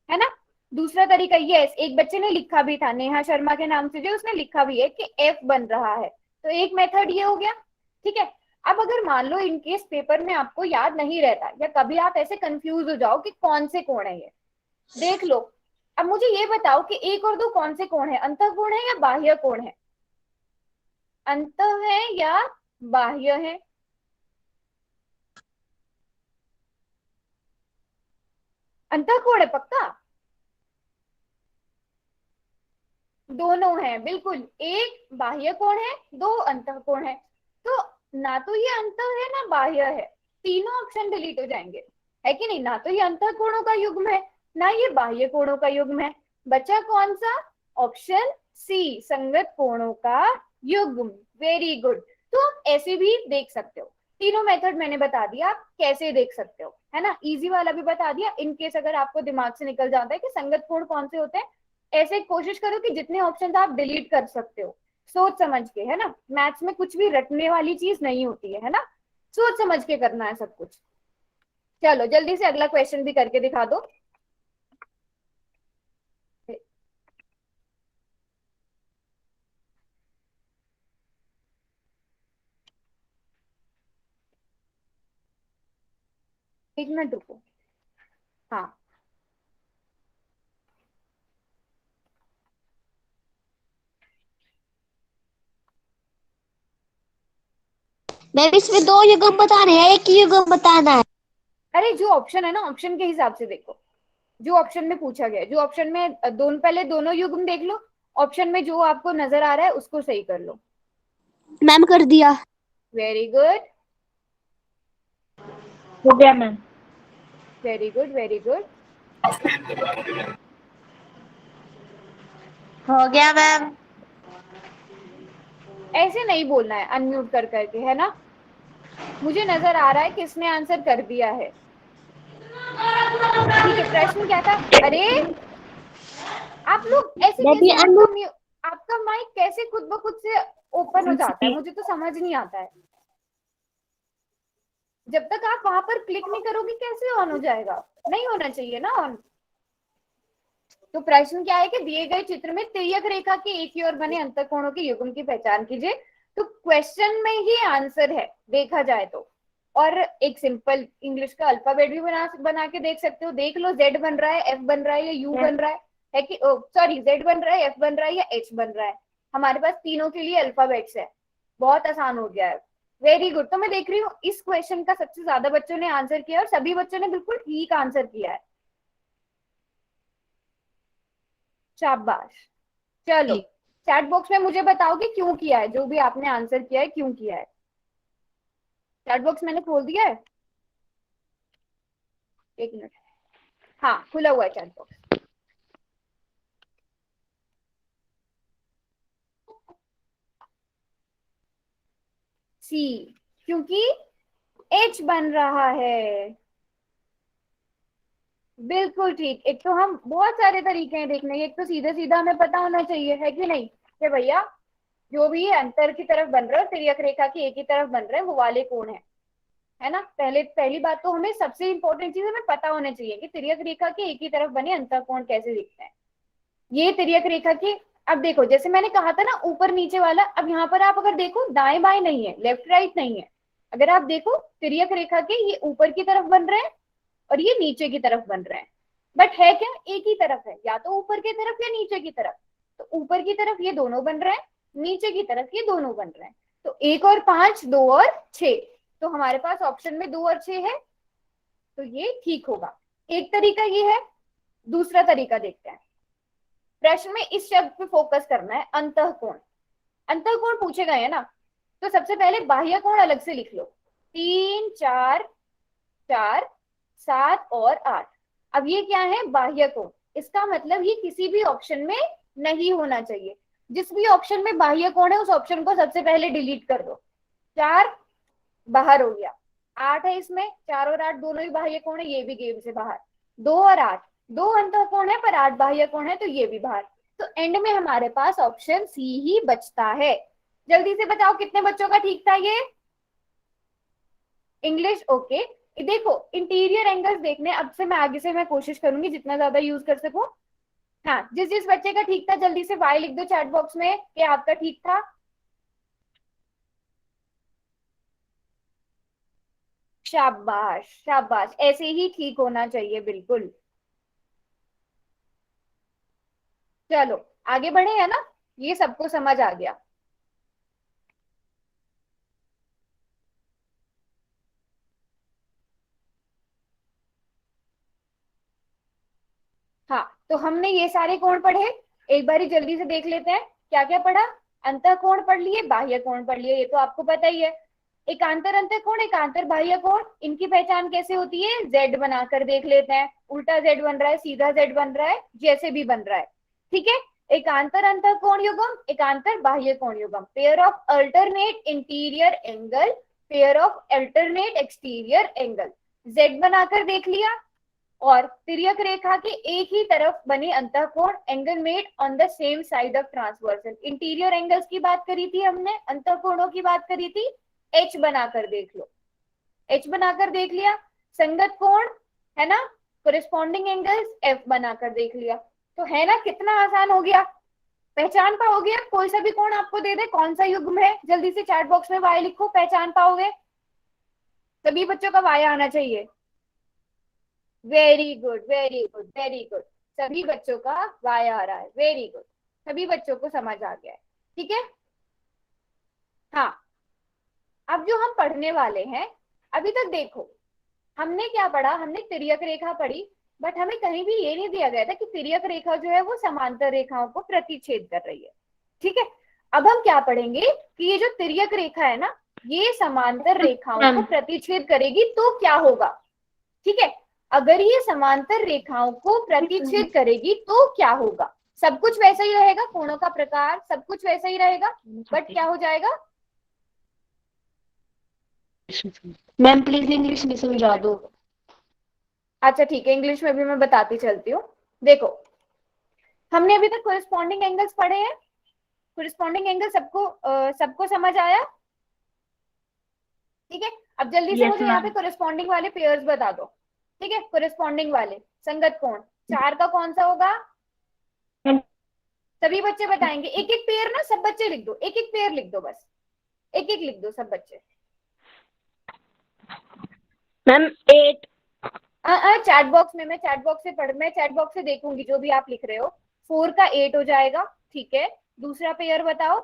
A: है ना। दूसरा तरीका ये है, एक बच्चे ने लिखा भी था, नेहा शर्मा के नाम से, जो उसने लिखा भी है कि एफ बन रहा है, तो एक मेथड ये हो गया। ठीक है, अब अगर मान लो इनकेस पेपर में आपको याद नहीं रहता या कभी आप ऐसे कंफ्यूज हो जाओ कि कौन से कोण है ये, देख लो। अब मुझे ये बताओ कि 1 और 2 कौन से कोण है, अंतःकोण है या बाह्य कोण है, अंत है या बाह्य है। अंतःकोण है पक्का, दोनों है बिल्कुल, एक बाह्य कोण है, 2 अंतःकोण है। तो ना तो ये अंत है ना बाह्य है, तीनों ऑप्शन डिलीट हो जाएंगे, है कि नहीं। ना तो ये अंतःकोणों का युग्म है, ना ये बाह्य कोणों का युग्म है, बचा कौन सा, ऑप्शन सी, संगत कोणों का युग्म। Very good. तो आप ऐसे भी देख सकते हो, तीनों मेथड मैंने बता दिया आप कैसे देख सकते हो, है ना। इजी वाला भी बता दिया, इनकेस अगर आपको दिमाग से निकल जाता है कि संगत कोण कौन से होते हैं, ऐसे कोशिश करो कि जितने ऑप्शन आप डिलीट कर सकते हो, सोच समझ के, है ना। मैथ्स में कुछ भी रटने वाली चीज नहीं होती है ना, सोच समझ के करना है सब कुछ। चलो जल्दी से अगला क्वेश्चन भी करके दिखा दो। एक मिनट रुको। हाँ
C: मैम इसमें 2 युग्म बता रहे हैं, एक ही युग्म बताना है।
A: अरे जो ऑप्शन है ना, ऑप्शन के हिसाब से देखो, जो ऑप्शन में पूछा गया है, जो ऑप्शन में दोनों, पहले दोनों युग्म देख लो, ऑप्शन में जो आपको नजर आ रहा है उसको सही कर लो।
C: मैम कर दिया।
A: वेरी गुड,
C: हो गया ma'am.
A: Very good, very good.
C: हो गया मैम।
A: ऐसे नहीं बोलना है अनम्यूट कर करके, है ना। मुझे नजर आ रहा है किसने आंसर कर दिया है। ठीक है, प्रश्न क्या था। अरे आप लोग ऐसे
C: यदि
A: कैसे,
C: अनु
A: आपका माइक कैसे खुद ब खुद से ओपन हो जाता है, मुझे तो समझ नहीं आता है। जब तक आप वहां पर क्लिक नहीं करोगे कैसे ऑन हो जाएगा, नहीं होना चाहिए ना ऑन। तो प्रश्न क्या है कि दिए गए चित्र में तिर्यक रेखा के एक ही ओर बने अंतःकोणों के युग्म की पहचान कीजिए। तो क्वेश्चन में ही आंसर है देखा जाए तो। और एक सिंपल इंग्लिश का अल्फाबेट भी बना के देख सकते हो, देख लो, जेड बन रहा है, एफ बन रहा है या यू बन रहा है कि सॉरी जेड बन रहा है, एफ बन रहा है या एच बन रहा है। हमारे पास तीनों के लिए अल्फाबेट्स है, बहुत आसान हो गया है। Very good. तो मैं देख रही हूँ इस क्वेश्चन का सबसे ज्यादा बच्चों ने आंसर किया और सभी बच्चों ने बिल्कुल ठीक आंसर किया है। शाबाश। चलो चैट बॉक्स में मुझे बताओ कि क्यों किया है, जो भी आपने आंसर किया है क्यों किया है। चैट बॉक्स मैंने खोल दिया है, एक मिनट। हाँ खुला हुआ है चैट बॉक्स। सी, क्योंकि एच बन रहा है। बिल्कुल ठीक। एक तो हम बहुत सारे तरीके हैं देखने के, एक तो सीधे सीधा हमें पता होना चाहिए है कि नहीं कि भैया जो भी अंतर की तरफ बन रहा है तिर्यक रेखा की एक ही तरफ बन रहे हैं वो वाले कौन है ना। पहली बात तो हमें सबसे इंपॉर्टेंट चीज हमें पता होना चाहिए कि तिर्यक रेखा के एक ही तरफ बने अंतःकोण कैसे दिखते हैं। ये तिर्यक रेखा की, अब देखो जैसे मैंने कहा था ना ऊपर नीचे वाला, अब यहाँ पर आप अगर देखो दाएं बाएं नहीं है, लेफ्ट राइट नहीं है। अगर आप देखो तिर्यक रेखा के ये ऊपर की तरफ बन रहे हैं और ये नीचे की तरफ बन रहे हैं, बट है क्या एक ही तरफ है, या तो ऊपर की तरफ या नीचे की तरफ। तो ऊपर की तरफ ये दोनों बन रहे हैं, नीचे की तरफ ये दोनों बन रहे हैं। तो 1 और 5, 2 और 6, तो हमारे पास ऑप्शन में 2 और 6 है, तो ये ठीक होगा। एक तरीका ये है। दूसरा तरीका देखते हैं। प्रश्न में इस शब्द पे फोकस करना है, अंतःकोण। अंतःकोण पूछे गए हैं ना, तो सबसे पहले बाह्य कोण अलग से लिख लो। 3, 4, 4, 7 और 8। अब ये क्या है, बाह्य कोण। इसका मतलब ये किसी भी ऑप्शन में नहीं होना चाहिए। जिस भी ऑप्शन में बाह्य कोण है उस ऑप्शन को सबसे पहले डिलीट कर दो। 4 बाहर हो गया, 8 है इसमें, 4 और 8 दोनों ही बाह्य कोण है, ये भी गेम से बाहर। 2 और 8 दो अंतःकोण है पर 8 बाह्य कोण है, तो ये भी बाहर। तो एंड में हमारे पास ऑप्शन सी ही बचता है। जल्दी से बताओ कितने बच्चों का ठीक था ये। English okay. देखो इंटीरियर एंगल्स देखने, अब से मैं आगे से मैं कोशिश करूंगी जितना ज्यादा यूज कर सकूं। हाँ जिस जिस बच्चे का ठीक था जल्दी से वाई लिख दो चैट बॉक्स में कि आपका ठीक था। शाबाश शाबाश, ऐसे ही ठीक होना चाहिए बिल्कुल। चलो आगे बढ़े, है ना, ये सबको समझ आ गया। हाँ तो हमने ये सारे कोण पढ़े, एक बारी जल्दी से देख लेते हैं क्या क्या पढ़ा। अंतःकोण पढ़ लिए, बाह्य कोण पढ़ लिए, ये तो आपको पता ही है। एकांतर अंतःकोण, एकांतर बाह्य कोण, इनकी पहचान कैसे होती है, जेड बनाकर देख लेते हैं। उल्टा जेड बन रहा है, सीधा जेड बन रहा है, जैसे भी बन रहा है, ठीक है। एकांतर अंतःकोण युग्म, एकांतर बाह्य कोण युग्म, pair of alternate interior angle, pair of alternate exterior angle. Z बनाकर देख लिया। और तिर्यक रेखा के एक ही तरफ बने अंतःकोण, angle made on the same side of transversal. Interior angles की बात करी थी हमने, अंतःकोणों की बात करी थी, एच बनाकर देख लो। एच बनाकर देख लिया। संगत कोण है ना, कोरिस्पॉन्डिंग एंगल्स एफ बनाकर देख लिया। तो है ना कितना आसान हो गया। पहचान पाओगे, कोई सा भी कोण आपको दे दे कौन सा युग्म है, जल्दी से चैट बॉक्स में वाई लिखो, पहचान पाओगे। सभी बच्चों का वाई आना चाहिए। Very good very good very good, सभी बच्चों का वाई आ रहा है, वेरी गुड। सभी बच्चों को समझ आ गया है, ठीक है। हाँ अब जो हम पढ़ने वाले हैं, अभी तक देखो हमने क्या पढ़ा, हमने तिर्यक रेखा पढ़ी, बट हमें कहीं भी ये नहीं दिया गया था कि तिर्यक रेखा जो है वो समांतर रेखाओं को प्रतिच्छेद कर रही है, ठीक है। अब हम क्या पढ़ेंगे कि ये जो तिर्यक रेखा है ना, ये समांतर रेखाओं को प्रतिच्छेद करेगी तो क्या होगा, ठीक है। अगर ये समांतर रेखाओं को प्रतिच्छेद करेगी तो क्या होगा, सब कुछ वैसा ही रहेगा, कोणों का प्रकार सब कुछ वैसा ही रहेगा, बट क्या हो जाएगा।
C: मैम प्लीज इंग्लिश में समझा दो।
A: अच्छा ठीक है, इंग्लिश में भी मैं बताती चलती हूँ। देखो हमने अभी तक कोरिस्पॉन्डिंग एंगल्स पढ़े हैं, कोरिस्पॉन्डिंग एंगल सबको समझ आया, ठीक है। अब जल्दी से मुझे यहाँ पे कोरिस्पॉन्डिंग वाले पेयर्स बता दो, ठीक है। कोरिस्पॉन्डिंग वाले संगत कोण 4 का कौन सा होगा, सभी बच्चे बताएंगे। एक एक पेयर ना, सब बच्चे लिख दो, एक एक पेयर लिख दो, बस एक एक लिख दो सब बच्चे।
C: मैम 8।
A: चैट बॉक्स में, मैं चैट बॉक्स से मैं चैट बॉक्स से देखूंगी जो भी आप लिख रहे हो। 4 का 8 हो जाएगा, ठीक है। दूसरा पेयर बताओ।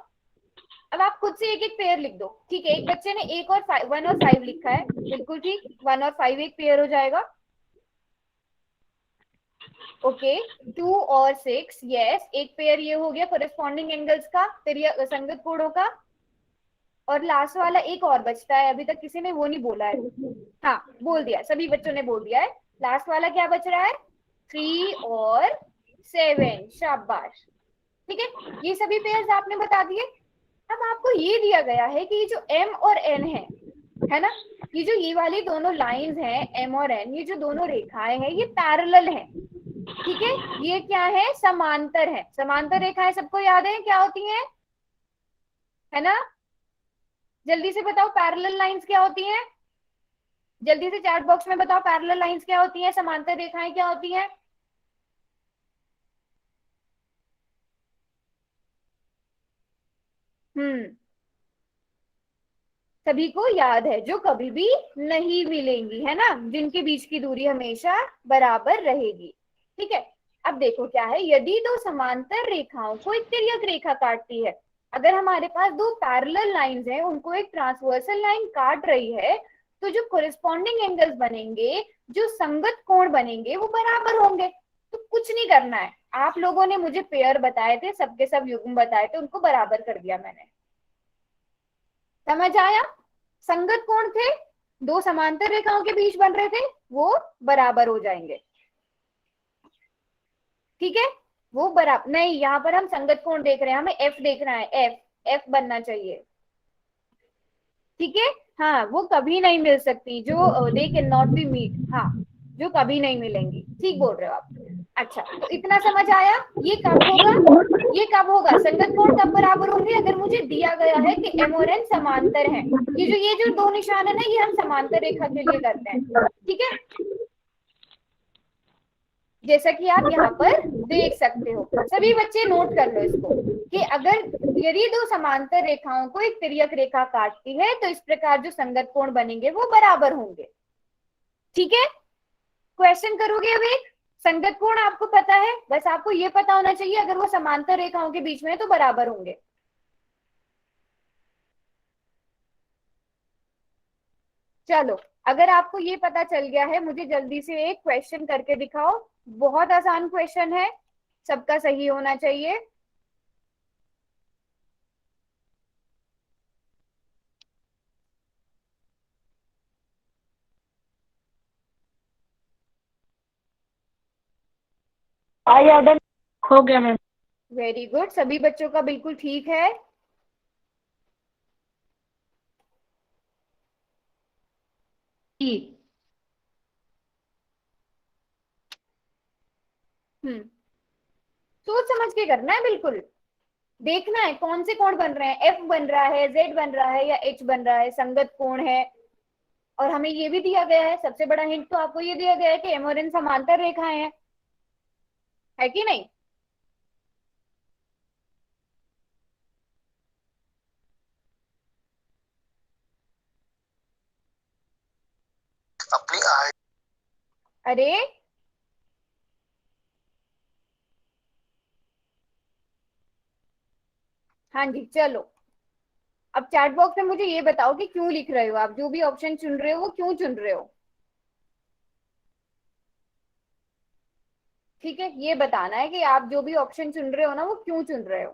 A: अब आप खुद से एक एक पेयर लिख दो, ठीक है। एक बच्चे ने 1 और 1 और 5 लिखा है, बिल्कुल ठीक, 1 और 5 एक पेयर हो जाएगा। ओके, 2 और 6, यस, एक पेयर ये हो गया कोरेस्पॉन्डिंग एंगल्स का, फिर संगत कोणों का। और लास्ट वाला एक और बचता है, अभी तक किसी ने वो नहीं बोला है। हाँ, बोल दिया, सभी बच्चों ने बोल दिया है। लास्ट वाला क्या बच रहा है? 3 और 7, शाबाश। ठीक है, ये सभी पेयर्स आपने बता दिए। अब आपको ये दिया गया है कि ये जो m और n है ना, ये जो ये वाली दोनों लाइंस हैं m और n, ये जो दोनों रेखाएं हैं ये पैरेलल हैं, ठीक है। ये क्या है? समांतर है। समांतर रेखाएं सबको याद है क्या होती हैं, है ना? जल्दी से बताओ पैरेलल लाइंस क्या होती हैं, जल्दी से चैट बॉक्स में बताओ पैरेलल लाइंस क्या होती हैं, समांतर रेखाएं क्या होती हैं। हम्म, सभी को याद है, जो कभी भी नहीं मिलेंगी, है ना, जिनके बीच की दूरी हमेशा बराबर रहेगी। ठीक है, अब देखो क्या है, यदि दो समांतर रेखाओं को एक तिर्यक रेखा काटती है, अगर हमारे पास दो पैरेलल लाइंस हैं, उनको एक ट्रांसवर्सल लाइन काट रही है, तो जो कोरिस्पॉन्डिंग एंगल्स बनेंगे, जो संगत कोण बनेंगे, वो बराबर होंगे। तो कुछ नहीं करना है, आप लोगों ने मुझे पेयर बताए थे, सबके सब युग्म बताए थे, उनको बराबर कर दिया मैंने। समझ आया? संगत कोण थे, दो समांतर रेखाओं के बीच बन रहे थे, वो बराबर हो जाएंगे। ठीक है, वो बराबर नहीं, यहाँ पर हम संगत कोण देख रहे हैं, हमें एफ देखना है, एफ, एफ बनना चाहिए। ठीक है, हाँ, वो कभी नहीं मिल सकती, जो they can not be meet, हाँ, जो कभी नहीं मिलेंगी, ठीक बोल रहे हो आप। अच्छा, तो इतना समझ आया। ये कब होगा, ये कब होगा, संगत कोण कब बराबर होंगे? अगर मुझे दिया गया है कि m और n समांतर हैं, ये जो दो निशान है ना, ये हम समांतर रेखा के लिए करते हैं, ठीक है। जैसा कि आप यहाँ पर देख सकते हो, सभी बच्चे नोट कर लो इसको, कि अगर यदि दो समांतर रेखाओं को एक तिर्यक रेखा काटती है, तो इस प्रकार जो संगत कोण बनेंगे वो बराबर होंगे। ठीक है, क्वेश्चन करोगे अब एक, संगत कोण आपको पता है, बस आपको ये पता होना चाहिए अगर वो समांतर रेखाओं के बीच में है तो बराबर होंगे। चलो, अगर आपको ये पता चल गया है, मुझे जल्दी से एक क्वेश्चन करके दिखाओ, बहुत आसान क्वेश्चन है, सबका सही होना चाहिए।
B: आई ऑर्डर हो गया मैम।
A: वेरी गुड, सभी बच्चों का बिल्कुल ठीक है। हम्म, सोच समझ के करना है, बिल्कुल देखना है कौन से कोण बन रहे हैं, एफ बन रहा है, जेड बन रहा है, या एच बन रहा है, संगत कोण है। और हमें ये भी दिया गया है, सबसे बड़ा हिंट तो आपको ये दिया गया है कि एम और एन समांतर रेखाएं हैं, है कि नहीं?
D: अपनी आय
A: अरे हाँ जी, चलो, अब चैट बॉक्स में मुझे ये बताओ कि क्यों लिख रहे हो आप, जो भी ऑप्शन चुन रहे हो वो क्यों चुन रहे हो? ठीक है, ये बताना है कि आप जो भी ऑप्शन चुन रहे हो ना, वो क्यों चुन रहे हो।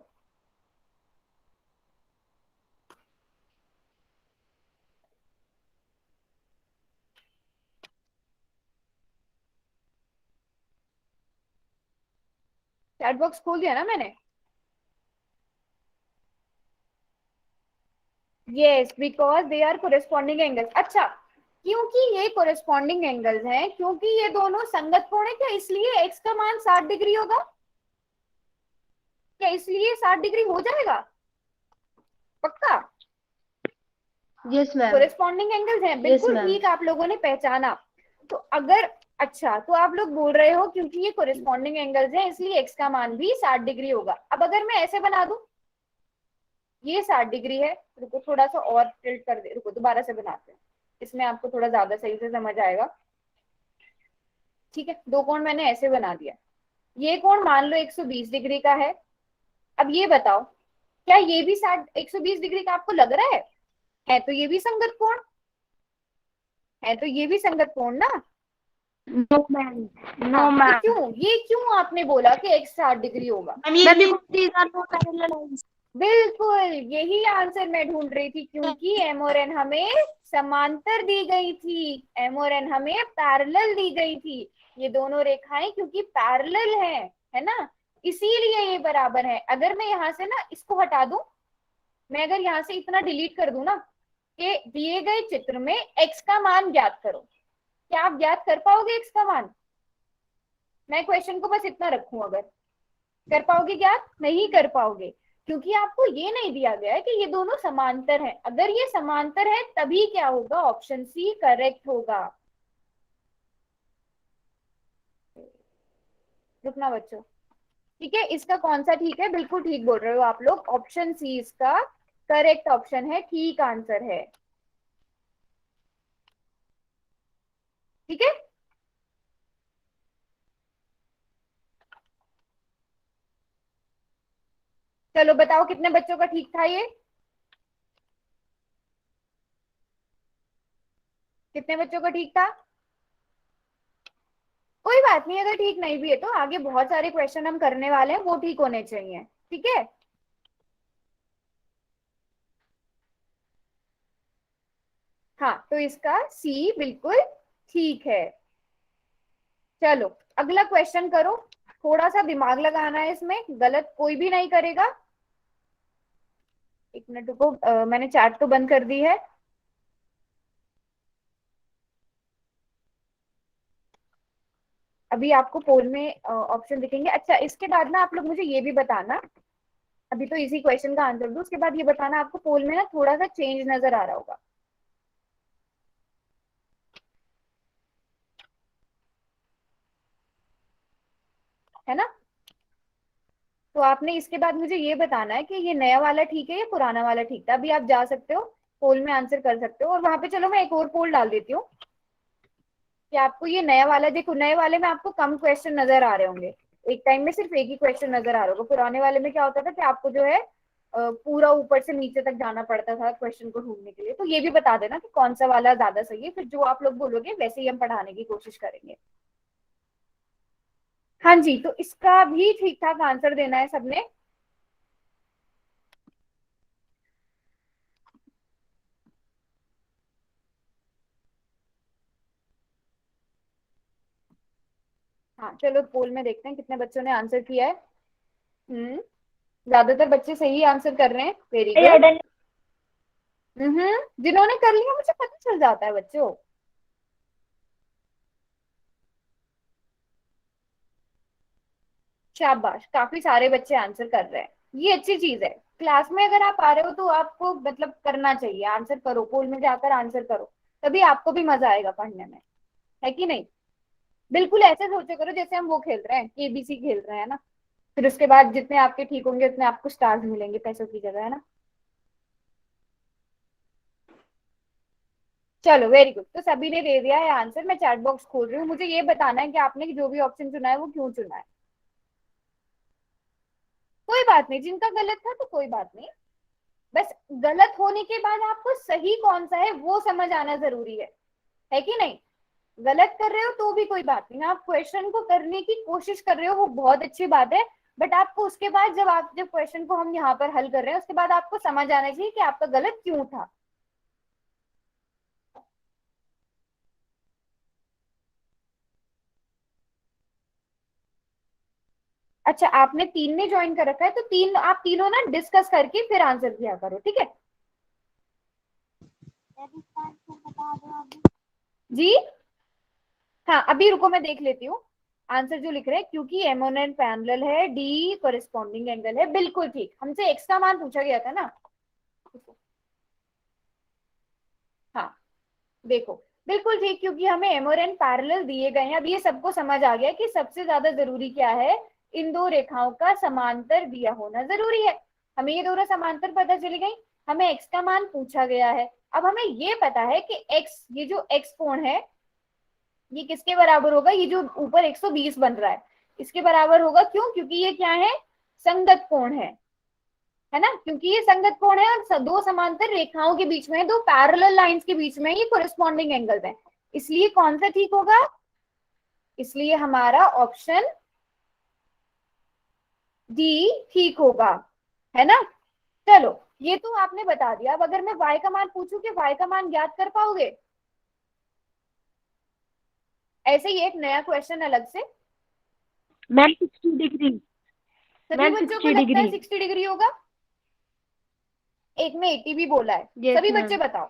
A: चैट बॉक्स खोल दिया ना मैंने? Yes, because they are corresponding angles. अच्छा, क्योंकि ये कोरेस्पॉन्डिंग एंगल्स हैं, क्योंकि ये दोनों संगत कोण है, क्या इसलिए एक्स का मान 60 डिग्री होगा? क्या इसलिए 60 डिग्री हो जाएगा पक्का?
B: Yes ma'am.
A: कोरेस्पॉन्डिंग एंगल्स हैं, बिल्कुल
B: ma'am.
A: ठीक, आप लोगों ने पहचाना। तो अगर, अच्छा, तो आप लोग बोल रहे हो क्योंकि ये कोरेस्पॉन्डिंग एंगल्स हैं इसलिए एक्स का मान भी 60 डिग्री होगा। अब अगर मैं ऐसे बना दूं, ये 60 डिग्री है, रुको थोड़ा सा और टिल्ट कर दे, रुको दोबारा से बनाते हैं, इसमें आपको थोड़ा ज्यादा सही से समझ आएगा। ठीक है, दो कोण मैंने ऐसे बना दिया, ये कोण मान लो 120 डिग्री का है। अब ये बताओ क्या ये भी 120 डिग्री का आपको लग रहा है तो ये भी संगत कोण है, तो ये भी संगत कोण ना।
B: नो मैम, नो
A: हाँ, तो
B: मैम।
A: क्यों, ये क्यों आपने बोला कि x 60 डिग्री होगा? बिल्कुल यही आंसर मैं ढूंढ रही थी, क्योंकि m और n हमें समांतर दी गई थी, m और n हमें पैरेलल दी गई थी। ये दोनों रेखाएं क्योंकि पैरेलल है ना, इसीलिए ये बराबर है। अगर मैं यहाँ से ना इसको हटा दूं, मैं अगर यहाँ से इतना डिलीट कर दूं ना कि दिए गए चित्र में x का मान ज्ञात करो, क्या आप ज्ञात कर पाओगे x का मान? मैं क्वेश्चन को बस इतना रखूं, अगर कर पाओगे ज्ञात? नहीं कर पाओगे, क्योंकि आपको ये नहीं दिया गया है कि ये दोनों समांतर हैं। अगर ये समांतर है तभी क्या होगा, ऑप्शन सी करेक्ट होगा। रुकना बच्चों, ठीक है, इसका कौन सा ठीक है? बिल्कुल ठीक बोल रहे हो आप लोग, ऑप्शन सी इसका करेक्ट ऑप्शन है, ठीक आंसर है। ठीक है, चलो बताओ कितने बच्चों का ठीक था ये? कितने बच्चों का ठीक था? कोई बात नहीं, अगर ठीक नहीं भी है तो आगे बहुत सारे क्वेश्चन हम करने वाले हैं, वो ठीक होने चाहिए। ठीक है, हाँ, तो इसका सी बिल्कुल ठीक है। चलो अगला क्वेश्चन करो, थोड़ा सा दिमाग लगाना है इसमें, गलत कोई भी नहीं करेगा। एक मिनट रुको, मैंने चैट तो बंद कर दी है। अभी आपको पोल में ऑप्शन दिखेंगे। अच्छा, इसके बाद ना आप लोग मुझे ये भी बताना, अभी तो इसी क्वेश्चन का आंसर दो, उसके बाद ये बताना आपको पोल में ना थोड़ा सा चेंज नजर आ रहा होगा। है ना, तो आपने इसके बाद मुझे ये बताना है कि ये नया वाला ठीक है या पुराना वाला ठीक था। अभी आप जा सकते हो पोल में आंसर कर सकते हो, और वहां पे चलो मैं एक और पोल डाल देती हूँ कि आपको ये नया वाला, देखो नए वाले में आपको कम क्वेश्चन नजर आ रहे होंगे, एक टाइम में सिर्फ एक ही क्वेश्चन नजर आ रहा होगा। पुराने वाले में क्या होता था कि आपको जो है पूरा ऊपर से नीचे तक जाना पड़ता था क्वेश्चन को ढूंढने के लिए। तो ये भी बता देना कि कौन सा वाला ज्यादा सही है, फिर जो आप लोग बोलोगे वैसे ही हम पढ़ाने की कोशिश करेंगे। हाँ जी, तो इसका भी ठीक ठाक आंसर देना है सबने। हाँ चलो पोल में देखते हैं कितने बच्चों ने आंसर किया है। ज्यादातर बच्चे सही आंसर कर रहे हैं, वेरी गुड। जिन्होंने कर लिया मुझे पता चल जाता है बच्चों। शाबाश, काफी सारे बच्चे आंसर कर रहे हैं, ये अच्छी चीज है। क्लास में अगर आप आ रहे हो तो आपको मतलब करना चाहिए, आंसर करो, पोल में जाकर आंसर करो, तभी आपको भी मजा आएगा पढ़ने में, है कि नहीं? बिल्कुल ऐसे सोचो करो जैसे हम वो खेल रहे हैं, केबीसी खेल रहे हैं ना, फिर उसके बाद जितने आपके ठीक होंगे उतने आपको स्टार्स मिलेंगे पैसों की जगह, है ना। चलो वेरी गुड, तो सभी ने दे दिया है आंसर। मैं चैट बॉक्स खोल रही हूँ, मुझे ये बताना है कि आपने जो भी ऑप्शन चुना है वो क्यों चुना है। कोई बात नहीं, जिनका गलत था तो कोई बात नहीं, बस गलत होने के बाद आपको सही कौन सा है वो समझ आना जरूरी है कि नहीं? गलत कर रहे हो तो भी कोई बात नहीं, आप क्वेश्चन को करने की कोशिश कर रहे हो वो बहुत अच्छी बात है, बट आपको उसके बाद जब क्वेश्चन को हम यहाँ पर हल कर रहे हैं उसके बाद आपको समझ आना चाहिए कि आपका गलत क्यों था। अच्छा, आपने तीन ने ज्वाइन कर रखा है तो तीन, आप तीनों ना डिस्कस करके फिर आंसर दिया करो, ठीक है जी? हाँ अभी रुको, मैं देख लेती हूँ आंसर जो लिख रहे हैं, क्योंकि एम ऑन एन पैरेलल है, डी कोरिस्पॉन्डिंग एंगल है, बिल्कुल ठीक। हमसे एक्स का मान पूछा गया था ना। हाँ देखो, बिल्कुल ठीक, क्योंकि हमें एम और एन पैरेलल दिए गए हैं। अब ये सबको समझ आ गया कि सबसे ज्यादा जरूरी क्या है, इन दो रेखाओं का समांतर दिया होना जरूरी है। हमें ये दोनों समांतर पता चली गई, हमें एक्स का मान पूछा गया है। अब हमें ये पता है कि एक्स, ये जो एक्स कोण है ये किसके बराबर होगा, ये जो ऊपर 120 बन रहा है इसके बराबर होगा। क्यों? क्योंकि ये क्या है, संगत कोण है। है ना, क्योंकि ये संगत कोण है और दो समांतर रेखाओं के बीच में, दो पैरेलल लाइंस के बीच में ये कोरिस्पॉन्डिंग एंगल है, इसलिए कौन सा ठीक होगा, इसलिए हमारा ऑप्शन डी ठीक होगा, है ना। चलो ये तो आपने बता दिया। अब अगर मैं y का मान पूछूं कि y का मान ज्ञात कर पाओगे, ऐसे ही एक नया क्वेश्चन अलग से,
B: मैम 60 डिग्री।
A: सभी
B: मैम
A: बच्चों को
B: 60
A: लगता है
B: डिग्री।
A: 60 डिग्री होगा, एक में 80 भी बोला है,
B: यस
A: सभी बच्चे
B: मैम।
A: बताओ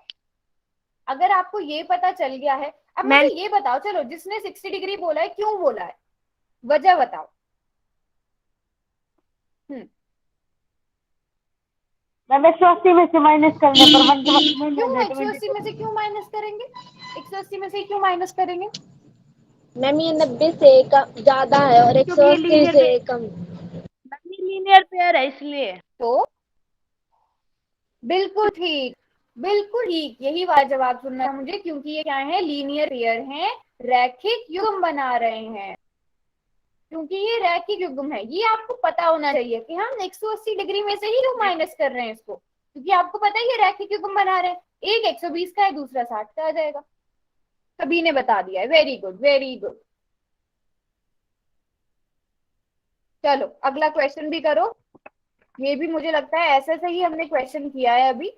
A: अगर आपको ये पता चल गया है। अब मुझे
B: मैम
A: ये बताओ, चलो जिसने 60 डिग्री बोला है क्यों बोला है, वजह बताओ। हम्म,
B: मैम 180 में से माइनस करने पर 1
A: क्यों120। 180 में से क्यों माइनस करेंगे, 180 में से क्यों माइनस करेंगे।
C: मैम ये 90 से कम ज्यादा है और
B: क्योंकि ये
C: 180
B: लीनियर
C: से कम।
B: मैम ये लीनियर पेयर है इसलिए।
A: तो बिल्कुल ठीक, बिल्कुल ठीक, यही वाला जवाब सुनना है मुझे, क्योंकि ये क्या है, लीनियर पेयर हैं, रैखिक युग्म बना रहे हैं, क्योंकि ये रैखिक युग्म है। ये आपको पता होना चाहिए कि हम 180 डिग्री में से ही क्यों माइनस कर रहे हैं इसको, क्योंकि आपको पता है ये रैखिक युग्म बना रहे हैं, एक 120 का है दूसरा 60 का आ जाएगा। सभी ने बता दिया है, वेरी गुड वेरी गुड। चलो अगला क्वेश्चन भी करो, ये भी मुझे लगता है ऐसे से ही हमने क्वेश्चन किया है अभी।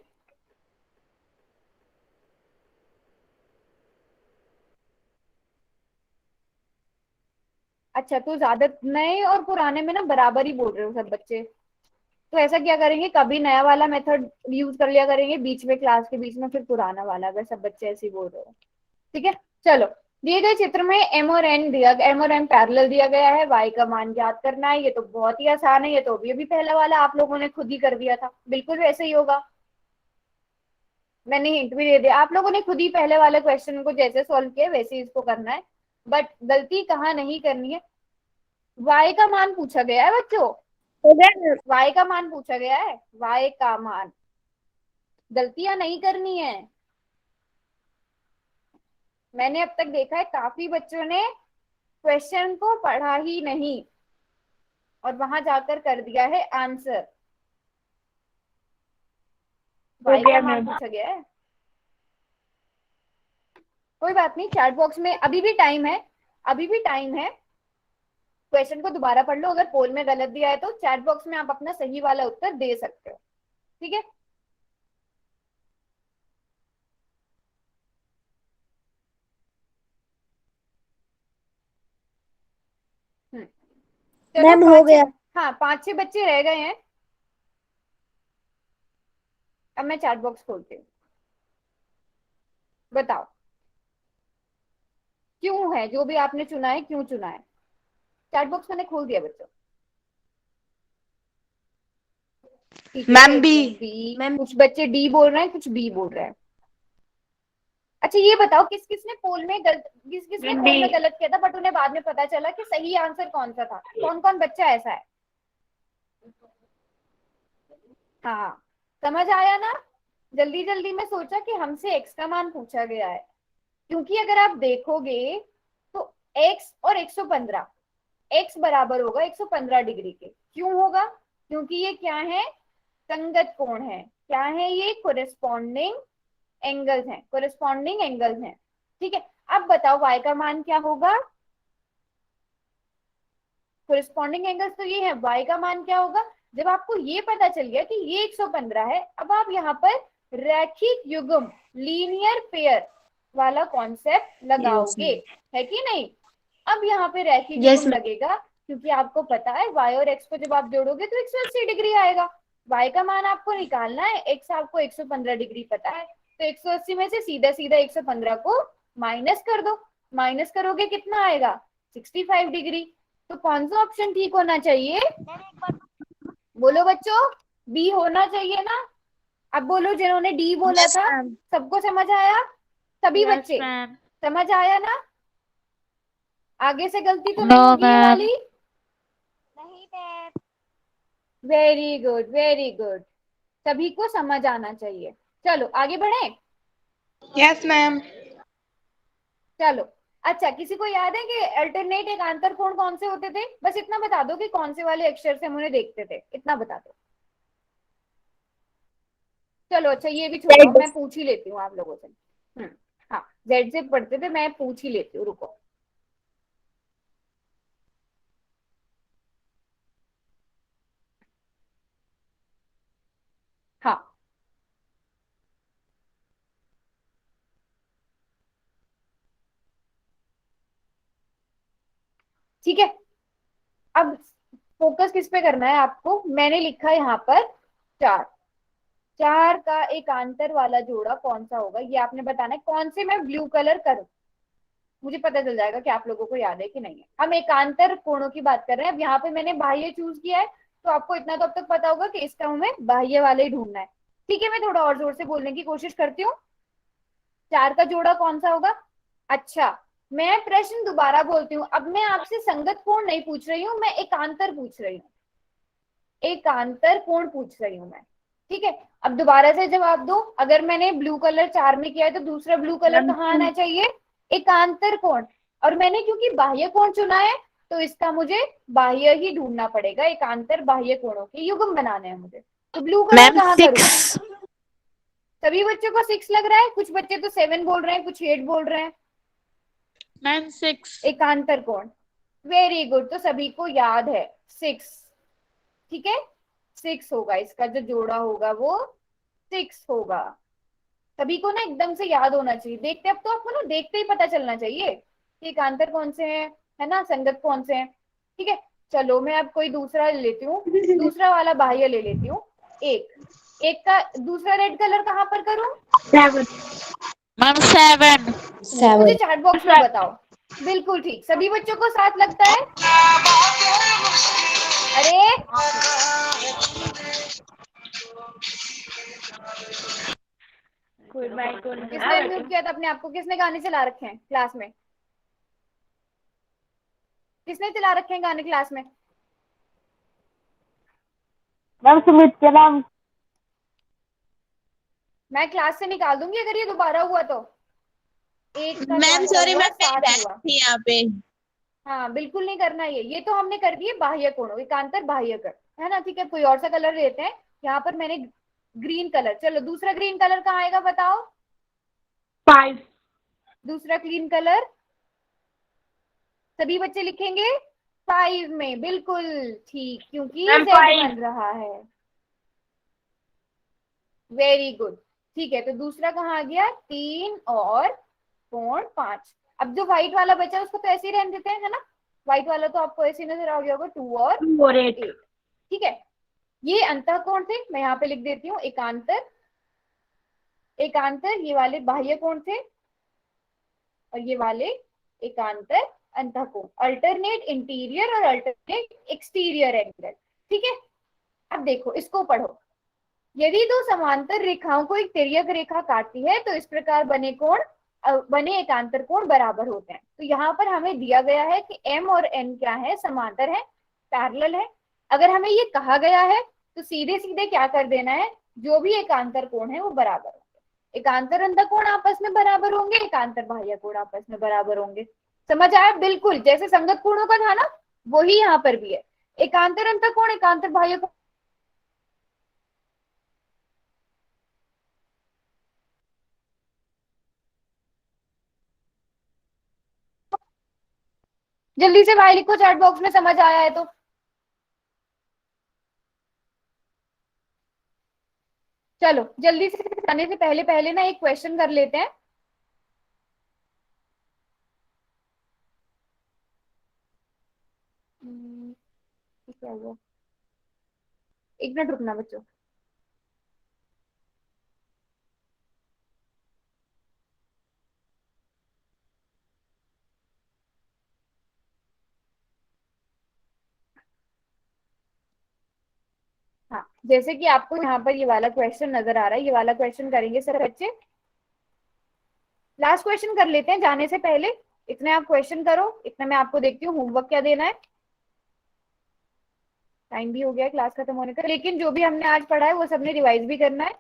A: अच्छा तो ज्यादा नए और पुराने में ना बराबर ही बोल रहे हो सब बच्चे, तो ऐसा क्या करेंगे, कभी नया वाला मेथड यूज कर लिया करेंगे बीच में, क्लास के बीच में, फिर पुराना वाला, अगर सब बच्चे ऐसे ही बोल रहे हो। ठीक है। चलो दिए गए चित्र में एम और एन दिया, एम और एन पैरेलल दिया गया है, वाई का मान ज्ञात करना है, ये तो बहुत ही आसान है, ये तो अभी पहला वाला आप लोगों ने खुद ही कर दिया था, बिल्कुल वैसे ही होगा, मैंने हिंट भी दे दिया, आप लोगों ने खुद ही पहले वाले क्वेश्चन को जैसे सॉल्व किया वैसे ही इसको करना है, बट गलती कहाँ नहीं करनी है। वाई का मान पूछा गया है बच्चों, वाई का मान पूछा गया है, वाई का मान, गलतियां नहीं करनी है। मैंने अब तक देखा है काफी बच्चों ने क्वेश्चन को पढ़ा ही नहीं और वहां जाकर कर दिया है आंसर।
B: हो
A: वाई का
B: गया
A: मान
B: मैम।
A: पूछा गया है, कोई बात नहीं, चैट बॉक्स में अभी भी टाइम है, अभी भी टाइम है, क्वेश्चन को दोबारा पढ़ लो, अगर पोल में गलत दिया है तो चैट बॉक्स में आप अपना सही वाला उत्तर दे सकते हो। ठीक है। चलो
C: मैम हो
A: पांच छह,
C: गया।
A: हाँ 5-6 बच्चे रह गए हैं, अब मैं चैट बॉक्स खोलती हूँ, बताओ क्यों है, जो भी आपने चुना है क्यों चुना है। चैट बॉक्स मैंने खोल दिया बच्चों। ठीक है,
B: मैम
A: एक
B: बी।
A: मिनट, बी,
B: मैम
A: कुछ बच्चे डी बोल रहे हैं, कुछ बी बोल रहे हैं। अच्छा ये बताओ किस किसने पोल में किस किसने
B: मैम बी।
A: पोल में गलत किया था, बट उन्हें बाद में पता चला कि सही आंसर कौन सा था, कौन कौन बच्चा ऐसा है। हाँ समझ आया ना, जल्दी जल्दी में सोचा कि हमसे एक्स का मान पूछा गया है, क्योंकि अगर आप देखोगे तो एक्स और 115, एक्स बराबर होगा 115 डिग्री के, क्यों होगा, क्योंकि ये क्या है, संगत कोण है, क्या है ये, कोरेस्पॉन्डिंग एंगल्स हैं, कोरेस्पॉन्डिंग एंगल्स हैं। ठीक है। अब बताओ y का मान क्या होगा, कोरेस्पॉन्डिंग एंगल्स तो ये है, y का मान क्या होगा। जब आपको ये पता चल गया कि ये 115 है, अब आप यहाँ पर रैखिक युग्म, लीनियर पेयर वाला कॉन्सेप्ट लगाओगे, है कि नहीं। अब यहाँ पे रैखिक
B: यस
A: युग्म
B: मैम।
A: लगेगा, क्योंकि आपको पता है y और x को जब आप जोड़ोगे तो 180 डिग्री आएगा, y का मान आपको निकालना है, x आपको 115 डिग्री पता है, तो 180 में से सीधा सीधा 115 को माइनस कर दो, माइनस करोगे कितना आएगा, 65 डिग्री। तो कौन सा ऑप्शन ठीक होना चाहिए, बोलो बच्चों, बी होना चाहिए ना। अब बोलो जिन्होंने डी बोला
B: यस
A: था,
B: मैम।
A: सबको समझ आया, सभी
B: यस
A: बच्चे
B: मैम।
A: समझ आया ना, आगे से गलती तो
B: नो
A: नहीं होगी ये
B: मैम।
A: वाली।
C: नहीं ma'am.
A: Very good very good, सभी को समझ आना चाहिए। चलो आगे बढ़े।
B: Yes ma'am.
A: चलो अच्छा, किसी को याद है कि अल्टरनेट एक आंतर कोण कौन से होते थे, बस इतना बता दो कि कौन से वाले अक्षर से हम उन्हें देखते थे, इतना बता दो। चलो अच्छा ये भी छोड़ो, मैं पूछ ही लेती हूँ आप लोगों से। हाँ जेड से पढ़ते थे, मैं पूछ ही लेती हूँ, रुको। हाँ ठीक है, अब फोकस किस पे करना है आपको। मैंने लिखा यहाँ पर 4, 4 का एकांतर वाला जोड़ा कौन सा होगा, ये आपने बताना है। कौन से मैं ब्लू कलर करूं, मुझे पता चल जाएगा कि आप लोगों को याद है कि नहीं है। हम एकांतर कोणों की बात कर रहे हैं। अब यहाँ पे मैंने बाह्य चूज किया है, तो आपको इतना तो अब तक पता होगा कि इसका हमें बाह्य वाला ही ढूंढना है। ठीक है, मैं थोड़ा और जोर से बोलने की कोशिश करती हूँ। 4 का जोड़ा कौन सा होगा। अच्छा, मैं प्रश्न दोबारा बोलती हूँ। अब मैं आपसे संगत कोण नहीं पूछ रही हूँ, मैं एकांतर पूछ रही हूँ, एकांतर कोण पूछ रही हूँ मैं। ठीक है, अब दोबारा से जवाब दो। अगर मैंने ब्लू कलर 4 में किया है तो दूसरा ब्लू कलर कहाँ आना चाहिए, एकांतर कोण। और मैंने क्योंकि बाह्य कोण चुना है, तो इसका मुझे बाह्य ही ढूंढना पड़ेगा। एकांतर बाह्य कोणों के युग्म बनाने हैं मुझे, तो ब्लू कलर कहाँ करूँ। सभी बच्चों को 6 लग रहा है, कुछ बच्चे तो 7 बोल रहे हैं, कुछ 8 बोल रहे हैं।
B: मैम 6।
A: एकांतर कोण, वेरी गुड, तो सभी को याद है 6। ठीक है, 6 होगा, इसका जो जोड़ा होगा वो 6 होगा। सभी को ना एकदम से याद होना चाहिए। देखते, अब तो आपको ना देखते ही पता चलना चाहिए कि एकांतर कौन से हैं, है ना, संगत कौन से हैं। ठीक है, चलो मैं अब कोई दूसरा ले लेती हूँ, दूसरा वाला बाह्य ले लेती हूँ। एक का दूसरा रेड कलर कहाँ पर करूँ।
B: 7 मैम 7।
A: मुझे चैट बॉक्स में बताओ। बिल्कुल ठीक, सभी बच्चों को 7 लगता है। अरे
B: कोई बाइक को
A: किसने म्यूट किया था अपने आप को, किसने गाने चला रखे हैं क्लास में, किसने चला रखे हैं गाने क्लास में।
B: मैम सुमित के नाम।
A: मैं क्लास से निकाल दूंगी अगर ये दोबारा हुआ तो। एक का
D: मैम
A: क्या
D: सॉरी
A: हुआ,
D: मैम मेरी
A: 7
D: बहन
A: हुआ।
D: थी यहाँ पे।
A: हाँ बिल्कुल नहीं करना ये तो हमने कर दिए बाह्य कोण, एकांतर बाह्य कोण, है ना। ठीक है, कोई और सा कलर लेते हैं। यहाँ पर मैंने ग्रीन कलर, चलो दूसरा ग्रीन कलर कहाँ आएगा बताओ।
B: 5।
A: दूसरा ग्रीन कलर सभी बच्चे लिखेंगे 5 में, बिल्कुल ठीक, क्योंकि
B: मैम
A: जेड
B: 5।
A: बन रहा है। वेरी गुड, ठीक है, तो दूसरा कहाँ आ गया, 3 और कोण 5। अब जो व्हाइट वाला बचा है उसको तो ऐसे ही रहने देते हैं, है ना। व्हाइट वाला तो आपको ऐसे ही नजर आ गया होगा, 2 और
B: 2 और 8।
A: 8। ठीक है, ये अंतःकोण थे, मैं यहाँ पे लिख देती हूँ एकांतर। एकांतर ये वाले बाह्य कोण थे, और ये वाले एकांतर अंतःकोण, अल्टरनेट इंटीरियर और अल्टरनेट एक्सटीरियर एंगल। ठीक है, अब देखो इसको पढ़ो। यदि दो समांतर रेखाओं को एक तिर्यक रेखा काटती है तो इस प्रकार बने कोण, बने एकांतर कोण बराबर होते हैं। तो यहाँ पर हमें दिया गया है कि m और n क्या है, समांतर है, पैरेलल है। अगर हमें ये कहा गया है तो सीधे सीधे क्या कर देना है, जो भी एकांतर कोण है वो बराबर होंगे। एकांतर अंतःकोण आपस में बराबर होंगे, एकांतर बाह्य कोण आपस में बराबर होंगे। समझ आया, बिल्कुल जैसे संगत कोणों का था ना, वही यहाँ पर भी है। एकांतर अंतःकोण, एकांतर बाह्य कोण। जल्दी से भाई लिखो चैट बॉक्स में, समझ आया है तो। चलो जल्दी से जाने से पहले पहले ना एक क्वेश्चन कर लेते हैं। क्या हुआ, एक मिनट रुकना बच्चों। हाँ, जैसे कि आपको यहाँ पर ये वाला क्वेश्चन नजर आ रहा है, ये वाला क्वेश्चन करेंगे सर बच्चे। लास्ट क्वेश्चन कर लेते हैं जाने से पहले। इतने आप क्वेश्चन करो, इतने मैं आपको देखती हूँ होमवर्क क्या देना है। टाइम भी हो गया है क्लास खत्म होने का, लेकिन जो भी हमने आज पढ़ा है वो सबने रिवाइज भी करना है।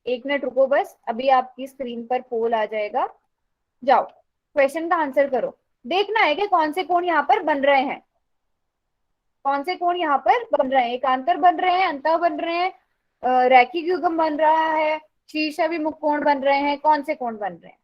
A: एक मिनट रुको बस, अभी आपकी स्क्रीन पर पोल आ जाएगा। जाओ क्वेश्चन का आंसर करो। देखना है कि कौन से कोण यहाँ पर बन रहे हैं। कौन से कोण यहाँ पर बन रहे हैं? एकांतर बन रहे हैं, अंतः बन रहे हैं, रैखिक युग्म बन रहा है, शीर्षाभिमुख कोण बन रहे हैं, कौन से कोण बन रहे हैं?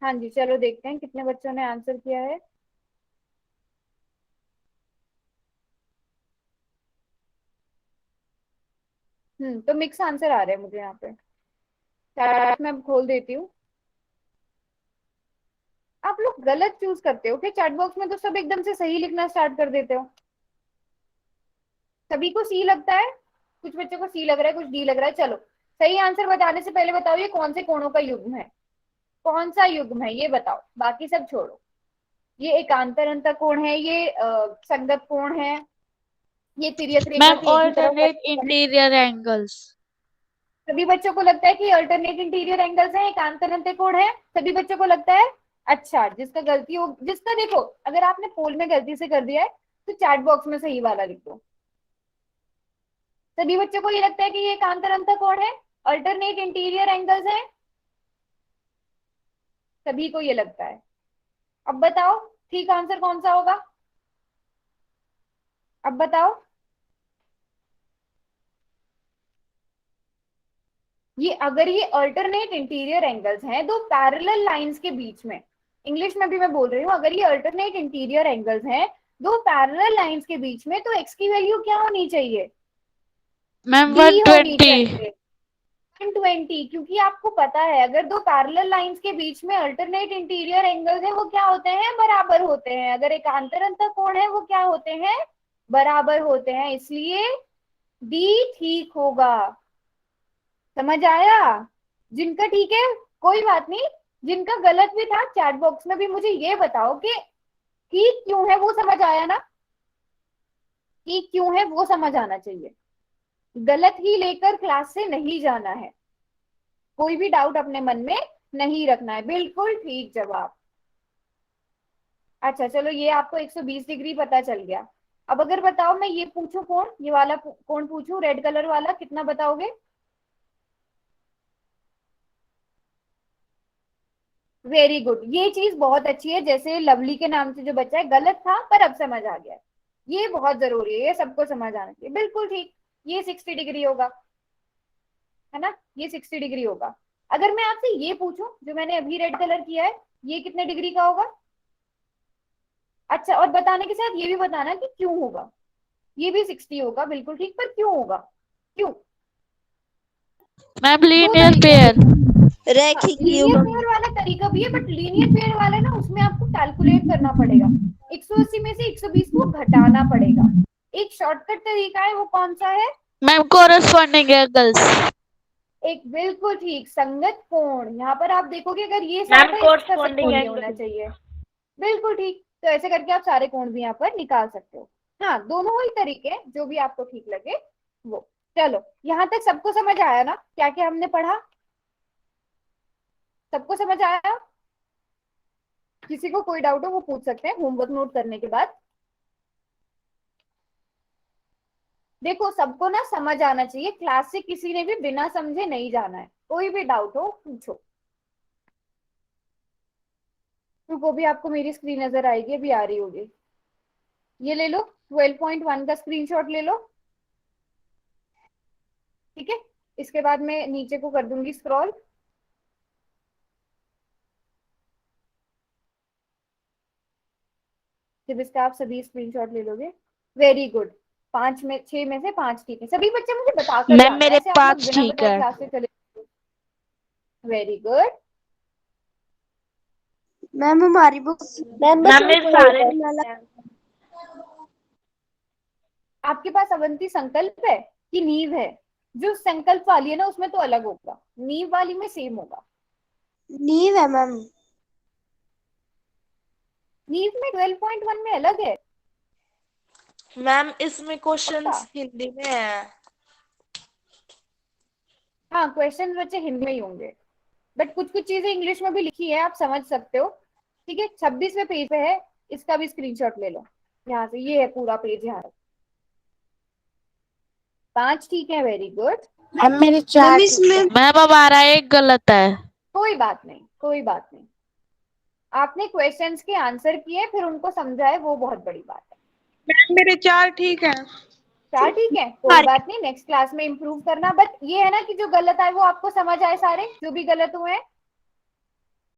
A: हाँ जी, चलो देखते हैं कितने बच्चों ने आंसर किया है। तो मिक्स आंसर आ रहे हैं मुझे यहाँ पे। चैट में खोल देती हूँ। आप लोग गलत चूज करते हो कि चैट बॉक्स में तो सब एकदम से सही लिखना स्टार्ट कर देते हो। सभी को सी लगता है, कुछ बच्चों को सी लग रहा है, कुछ डी लग रहा है। चलो सही आंसर बताने से पहले बताओ ये कौन से कोणों का युग्म है? कौन सा युग्म है ये बताओ, बाकी सब छोड़ो। ये एकांतर अंतः कोण है, ये संगत कोण है, ये तिर्यक रेखा
B: मैम
A: की एक ही तरफ है।
B: Alternate interior angles.
A: सभी बच्चों को लगता है कि अल्टरनेट इंटीरियर एंगल्स हैं, एकांतर अंतः कोण है? सभी बच्चों को लगता है? अच्छा, जिसका गलती हो, जिसका देखो अगर आपने पोल में गलती से कर दिया है तो चैट बॉक्स में सही वाला लिख दो। सभी बच्चों को ये लगता है कि ये एकांतर अंतः कोण है, अल्टरनेट इंटीरियर एंगल्स हैं? सभी को ये लगता है। अब बताओ ठीक आंसर कौन सा होगा? अब बताओ। ये अगर ये अल्टरनेट इंटीरियर एंगल्स हैं दो पैरेलल लाइंस के बीच में, इंग्लिश में भी मैं बोल रही हूँ, अगर ये अल्टरनेट इंटीरियर एंगल्स हैं दो पैरेलल लाइंस के बीच में, तो एक्स की वैल्यू क्या होनी चाहिए?
B: मैम
A: डी होनी
B: 120।
A: चाहिए, 120। क्योंकि आपको पता है अगर दो पैरेलल लाइंस के बीच में अल्टरनेट इंटीरियर एंगल्स है वो क्या होते हैं? बराबर होते हैं। अगर एकांतर अंतः कोण है वो क्या होते हैं? बराबर होते हैं। इसलिए डी ठीक होगा। समझ आया? जिनका ठीक है कोई बात नहीं, जिनका गलत भी था चैट बॉक्स में भी मुझे ये बताओ कि ठीक क्यों है, वो समझ आया ना? ठीक क्यों है वो समझ आना चाहिए। गलत ही लेकर क्लास से नहीं जाना है। कोई भी डाउट अपने मन में नहीं रखना है। बिल्कुल ठीक जवाब। अच्छा चलो, ये आपको 120 डिग्री पता चल गया। अब अगर बताओ मैं ये पूछूं कोण, ये वाला कोण पूछूं रेड कलर वाला, कितना बताओगे? वेरी गुड, ये चीज बहुत अच्छी है। जैसे लवली के नाम से जो बच्चा है, गलत था पर अब समझ आ गया। ये बहुत जरूरी है, ये सबको समझ आना चाहिए। बिल्कुल ठीक, ये 60 डिग्री होगा, है ना? ये 60 डिग्री होगा। अगर मैं आपसे ये पूछूं जो मैंने अभी रेड कलर किया है, ये कितने डिग्री का होगा? अच्छा, और बताने के साथ ये भी बताना कि क्यों होगा। ये भी 60 होगा, बिल्कुल ठीक, पर क्यों होगा? क्यों?
B: मैम
A: दो
B: लीनियर
A: तरीके हैं
B: पेयर।
A: देखो। हाँ,
C: रैखिक
A: लीनियर
C: युग्म।
A: पेयर वाला तरीका भी है, बट लीनियर पेयर वाला ना उसमें आपको कैलकुलेट करना पड़ेगा। 180 में से 120 को घटाना पड़ेगा। एक शॉर्टकट तरीका है, वो कौन सा है?
B: Ma'am corresponding angles.
A: एक बिल्कुल ठीक संगत कोण। यहाँ पर आप देखोगे अगर ये
D: मैम
A: साथ है, इसका सही
D: कोरस्पॉन्डिंग
A: कोण ये
D: एंगल।
A: होना चाहिए। बिल्कुल ठीक। तो ऐसे करके आप सारे कोण भी यहाँ पर निकाल सकते हो। हाँ, दोनों ही तरीके हैं, जो भी आपको ठीक लगे वो। चलो, यहाँ तक सबको समझ आया ना क्या क्या हमने पढ़ा? सबको समझ आया? किसी को कोई डाउट हो वो पूछ सकते हैं होमवर्क नोट करने के बाद। देखो सबको ना समझ आना चाहिए, क्लास से किसी ने भी बिना समझे नहीं जाना है। कोई भी डाउट हो पूछो। तो भी आपको मेरी स्क्रीन नजर आएगी, अभी आ रही होगी। ये ले लो, 12.1 का स्क्रीनशॉट ले लो। ठीक है, इसके बाद मैं नीचे को कर दूंगी स्क्रॉल। जब इसका आप सभी स्क्रीनशॉट ले लोगे। वेरी गुड, 6 में से 5 ठीक है। सभी बच्चे मुझे बताकर
B: मैम
A: जाना,
B: मेरे
A: ऐसे आप लोग
B: 5
A: बिना
B: ठीक
A: बताए
B: है।
A: क्लास से चले। Very good.
C: मैम हमारी बुक। मैम बस
D: मैम मेरे
C: एक
D: सारे
C: और
A: आपके पास अवंती संकल्प है कि नींव है? जो संकल्प वाली है ना उसमें तो अलग होगा, नींव वाली में सेम होगा।
C: नींव है मैम।
A: नीट में 12.1 में अलग है।
D: मैम इसमें क्वेश्चंस
A: पक्का?
D: हिंदी में है।
A: हाँ, क्वेश्चन बच्चे हिंदी में ही होंगे, बट कुछ कुछ चीजें इंग्लिश में भी लिखी है, आप समझ सकते हो। ठीक है, 26वें पेज पे है, इसका भी स्क्रीनशॉट ले लो यहाँ से। ये है पूरा पेज यहाँ तक। 5 ठीक है, वेरी गुड।
E: मैम मेरे
C: मैम
E: 4
C: इसमें
B: मैम अब आ रहा है, एक गलत है।
A: कोई बात नहीं, कोई बात नहीं। आपने क्वेश्चंस के आंसर किए, फिर उनको समझाए, वो बहुत बड़ी बात है।
E: मैम मेरे 4 ठीक है।
A: 4 ठीक है, कोई बात नहीं, नेक्स्ट क्लास में इम्प्रूव करना। बट ये है ना कि जो गलत आए वो आपको समझ आए, सारे जो भी गलत हुए हैं।